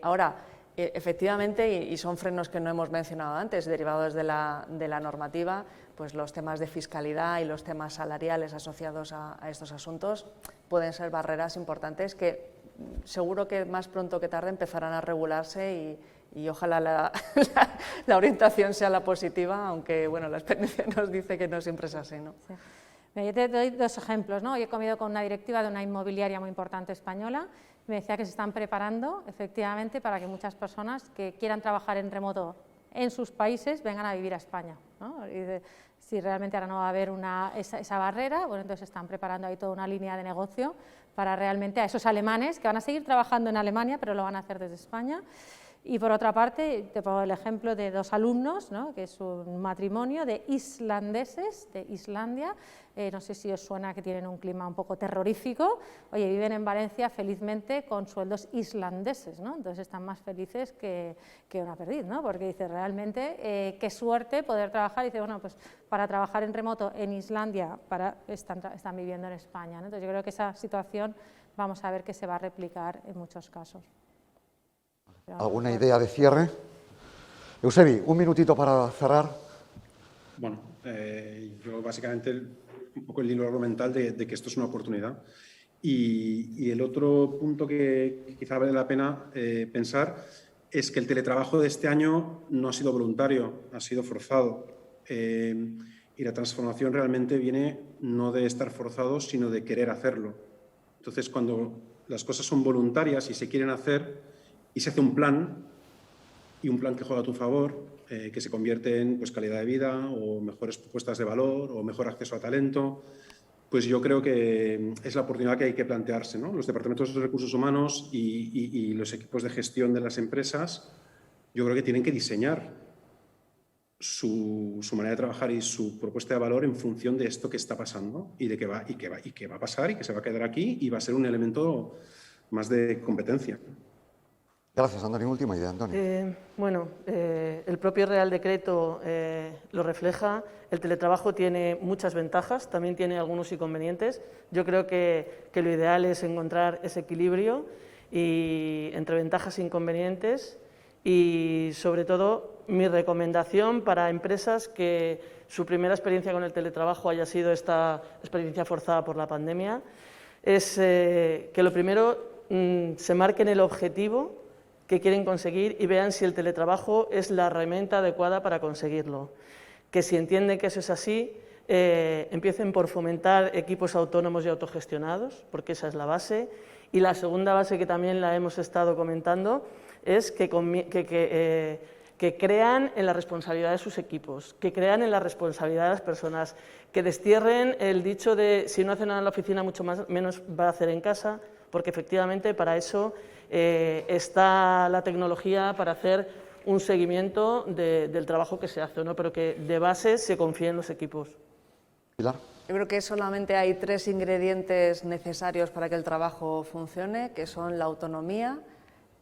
Speaker 20: Ahora, efectivamente, y son frenos que no hemos mencionado antes, derivados de la normativa, pues los temas de fiscalidad y los temas salariales asociados a estos asuntos pueden ser barreras importantes que seguro que más pronto que tarde empezarán a regularse y ojalá la orientación sea la positiva, aunque bueno, la experiencia nos dice que no siempre es así, ¿no?
Speaker 2: Sí. Yo te doy 2 ejemplos, ¿no? Hoy he comido con una directiva de una inmobiliaria muy importante española. Me decía que se están preparando, efectivamente, para que muchas personas que quieran trabajar en remoto en sus países vengan a vivir a España, ¿no? Y si realmente ahora no va a haber esa barrera, bueno, entonces están preparando ahí toda una línea de negocio para realmente a esos alemanes que van a seguir trabajando en Alemania, pero lo van a hacer desde España. Y por otra parte, te pongo el ejemplo de 2 alumnos, ¿no? Que es un matrimonio de islandeses de Islandia. No sé si os suena que tienen un clima un poco terrorífico. Oye, viven en Valencia felizmente con sueldos islandeses, ¿no? Entonces están más felices que una perdiz, ¿no? Porque dice, realmente, qué suerte poder trabajar. Y dice, bueno, pues para trabajar en remoto en Islandia, están viviendo en España, ¿no? Entonces yo creo que esa situación vamos a ver que se va a replicar en muchos casos.
Speaker 18: ¿Alguna idea de cierre? Eusebi, un minutito para cerrar.
Speaker 21: Bueno, yo básicamente un poco el hilo argumental de que esto es una oportunidad. Y el otro punto que quizá vale la pena pensar es que el teletrabajo de este año no ha sido voluntario, ha sido forzado. Y la transformación realmente viene no de estar forzado, sino de querer hacerlo. Entonces, cuando las cosas son voluntarias y se quieren hacer, y se hace un plan, y un plan que juega a tu favor, que se convierte en pues, calidad de vida o mejores propuestas de valor o mejor acceso a talento, pues yo creo que es la oportunidad que hay que plantearse, ¿no? Los departamentos de recursos humanos y los equipos de gestión de las empresas, yo creo que tienen que diseñar su manera de trabajar y su propuesta de valor en función de esto que está pasando y de que va a pasar y que se va a quedar aquí y va a ser un elemento más de competencia.
Speaker 18: Gracias, Antonio. Última idea, Antonio.
Speaker 19: El propio Real Decreto lo refleja. El teletrabajo tiene muchas ventajas, también tiene algunos inconvenientes. Yo creo que lo ideal es encontrar ese equilibrio entre ventajas e inconvenientes y, sobre todo, mi recomendación para empresas que su primera experiencia con el teletrabajo haya sido esta experiencia forzada por la pandemia es que lo primero se marquen el objetivo que quieren conseguir y vean si el teletrabajo es la herramienta adecuada para conseguirlo. Que si entienden que eso es así, empiecen por fomentar equipos autónomos y autogestionados, porque esa es la base. Y la segunda base, que también la hemos estado comentando, es que crean en la responsabilidad de sus equipos, que crean en la responsabilidad de las personas, que destierren el dicho de si no hace nada en la oficina, mucho menos va a hacer en casa, porque efectivamente para eso está la tecnología, para hacer un seguimiento del trabajo que se hace, ¿no? Pero que de base se confíe en los equipos.
Speaker 18: Pilar.
Speaker 20: Yo creo que solamente hay 3 ingredientes necesarios para que el trabajo funcione, que son la autonomía,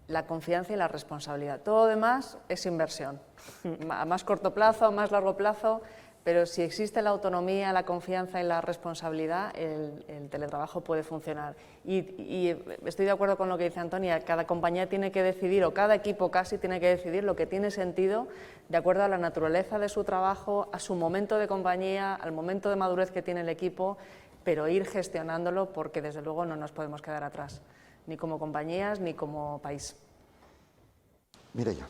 Speaker 20: la confianza y la responsabilidad. Todo lo demás es inversión, a más corto plazo, a más largo plazo, pero si existe la autonomía, la confianza y la responsabilidad, el teletrabajo puede funcionar. Y estoy de acuerdo con lo que dice Antonia, cada compañía tiene que decidir, o cada equipo casi tiene que decidir lo que tiene sentido de acuerdo a la naturaleza de su trabajo, a su momento de compañía, al momento de madurez que tiene el equipo, pero ir gestionándolo porque desde luego no nos podemos quedar atrás, ni como compañías ni como país.
Speaker 18: Mireia.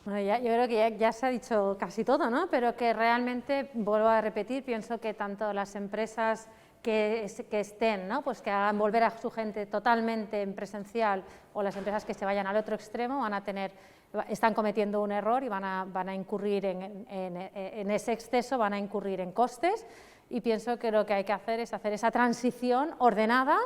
Speaker 2: Bueno, yo creo que ya se ha dicho casi todo, ¿no? Pero que realmente, vuelvo a repetir, pienso que tanto las empresas que estén, ¿no? Pues que hagan volver a su gente totalmente en presencial, o las empresas que se vayan al otro extremo están cometiendo un error y van a incurrir en ese exceso, van a incurrir en costes, y pienso que lo que hay que hacer es hacer esa transición ordenada,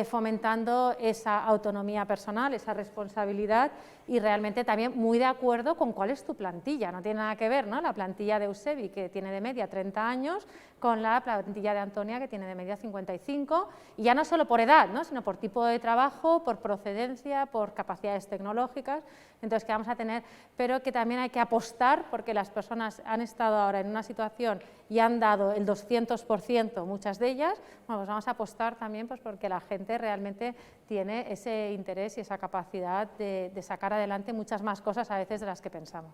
Speaker 2: fomentando esa autonomía personal, esa responsabilidad, y realmente también muy de acuerdo con cuál es tu plantilla. No tiene nada que ver, ¿no?, la plantilla de Eusebi, que tiene de media 30 años, con la plantilla de Antonia, que tiene de media 55, y ya no solo por edad, ¿no?, sino por tipo de trabajo, por procedencia, por capacidades tecnológicas. Entonces, que vamos a tener, pero que también hay que apostar, porque las personas han estado ahora en una situación y han dado el 200%, muchas de ellas. Bueno, pues vamos a apostar también, pues, porque la gente realmente tiene ese interés y esa capacidad de sacar adelante muchas más cosas a veces de las que pensamos.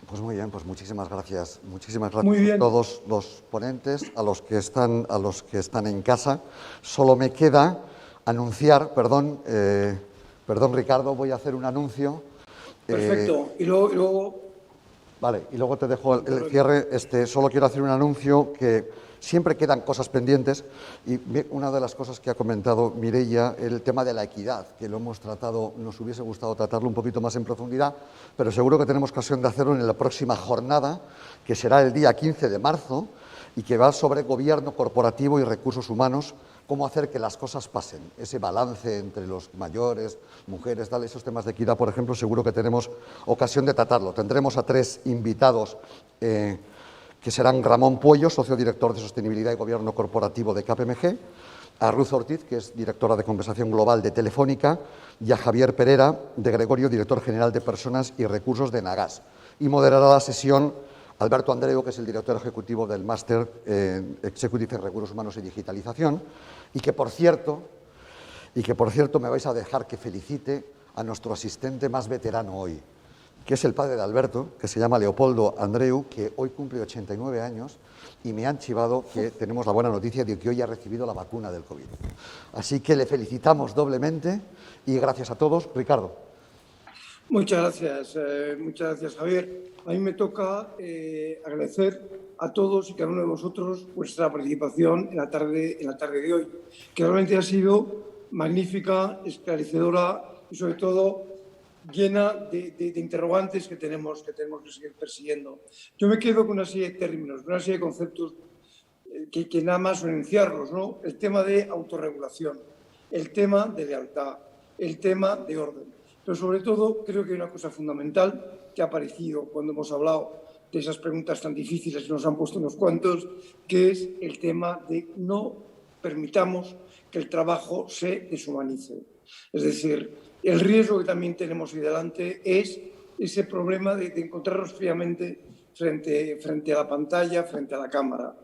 Speaker 18: Pues muy bien, pues muchísimas gracias a todos los ponentes, a los que están en casa. Solo me queda anunciar, perdón Ricardo, voy a hacer un anuncio.
Speaker 15: Perfecto, y luego...
Speaker 18: Vale, y luego te dejo el cierre. Solo quiero hacer un anuncio, que siempre quedan cosas pendientes, y una de las cosas que ha comentado Mireia, el tema de la equidad, que lo hemos tratado, nos hubiese gustado tratarlo un poquito más en profundidad, pero seguro que tenemos ocasión de hacerlo en la próxima jornada, que será el día 15 de marzo, y que va sobre gobierno corporativo y recursos humanos, cómo hacer que las cosas pasen, ese balance entre los mayores, mujeres, esos temas de equidad, por ejemplo, seguro que tenemos ocasión de tratarlo. Tendremos a 3 invitados, que serán Ramón Puello, socio director de Sostenibilidad y Gobierno Corporativo de KPMG, a Ruth Ortiz, que es directora de Conversación Global de Telefónica, y a Javier Pereira de Gregorio, director general de Personas y Recursos de Nagas. Y moderará la sesión Alberto Andreu, que es el director ejecutivo del Máster Executive en Recursos Humanos y Digitalización, y que, por cierto, me vais a dejar que felicite a nuestro asistente más veterano hoy, que es el padre de Alberto, que se llama Leopoldo Andreu, que hoy cumple 89 años, y me han chivado que tenemos la buena noticia de que hoy ha recibido la vacuna del COVID. Así que le felicitamos doblemente, y gracias a todos. Ricardo.
Speaker 15: Muchas gracias, Javier. A mí me toca agradecer a todos y cada uno de vosotros vuestra participación en la tarde de hoy, que realmente ha sido magnífica, esclarecedora y, sobre todo, llena de interrogantes que tenemos que seguir persiguiendo. Yo me quedo con una serie de términos, con una serie de conceptos que nada más enunciarlos, ¿no? El tema de autorregulación, el tema de lealtad, el tema de orden. Pero sobre todo creo que hay una cosa fundamental que ha aparecido cuando hemos hablado de esas preguntas tan difíciles que nos han puesto unos cuantos, que es el tema de no permitamos que el trabajo se deshumanice. Es decir, El riesgo que también tenemos ahí delante es ese problema de encontrarnos fríamente frente a la pantalla, frente a la cámara.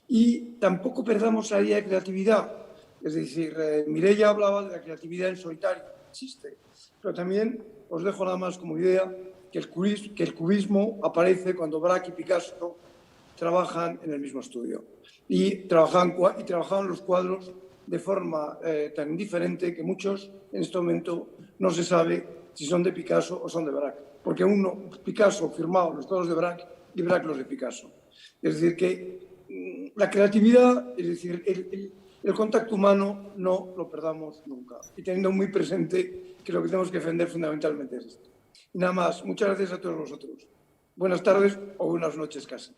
Speaker 15: Y tampoco perdamos la idea de creatividad. Es decir, Mireia hablaba de la creatividad en solitario, existe. Pero también os dejo nada más como idea que el cubismo aparece cuando Braque y Picasso trabajan en el mismo estudio. Y trabajaban los cuadros de forma tan diferente que muchos en este momento no se sabe si son de Picasso o son de Braque. Porque Picasso firmaba los cuadros de Braque y Braque los de Picasso. Es decir, que la creatividad, es decir, el contacto humano no lo perdamos nunca. Y teniendo muy presente que lo que tenemos que defender fundamentalmente es esto. Y nada más, muchas gracias a todos vosotros. Buenas tardes o buenas noches casi.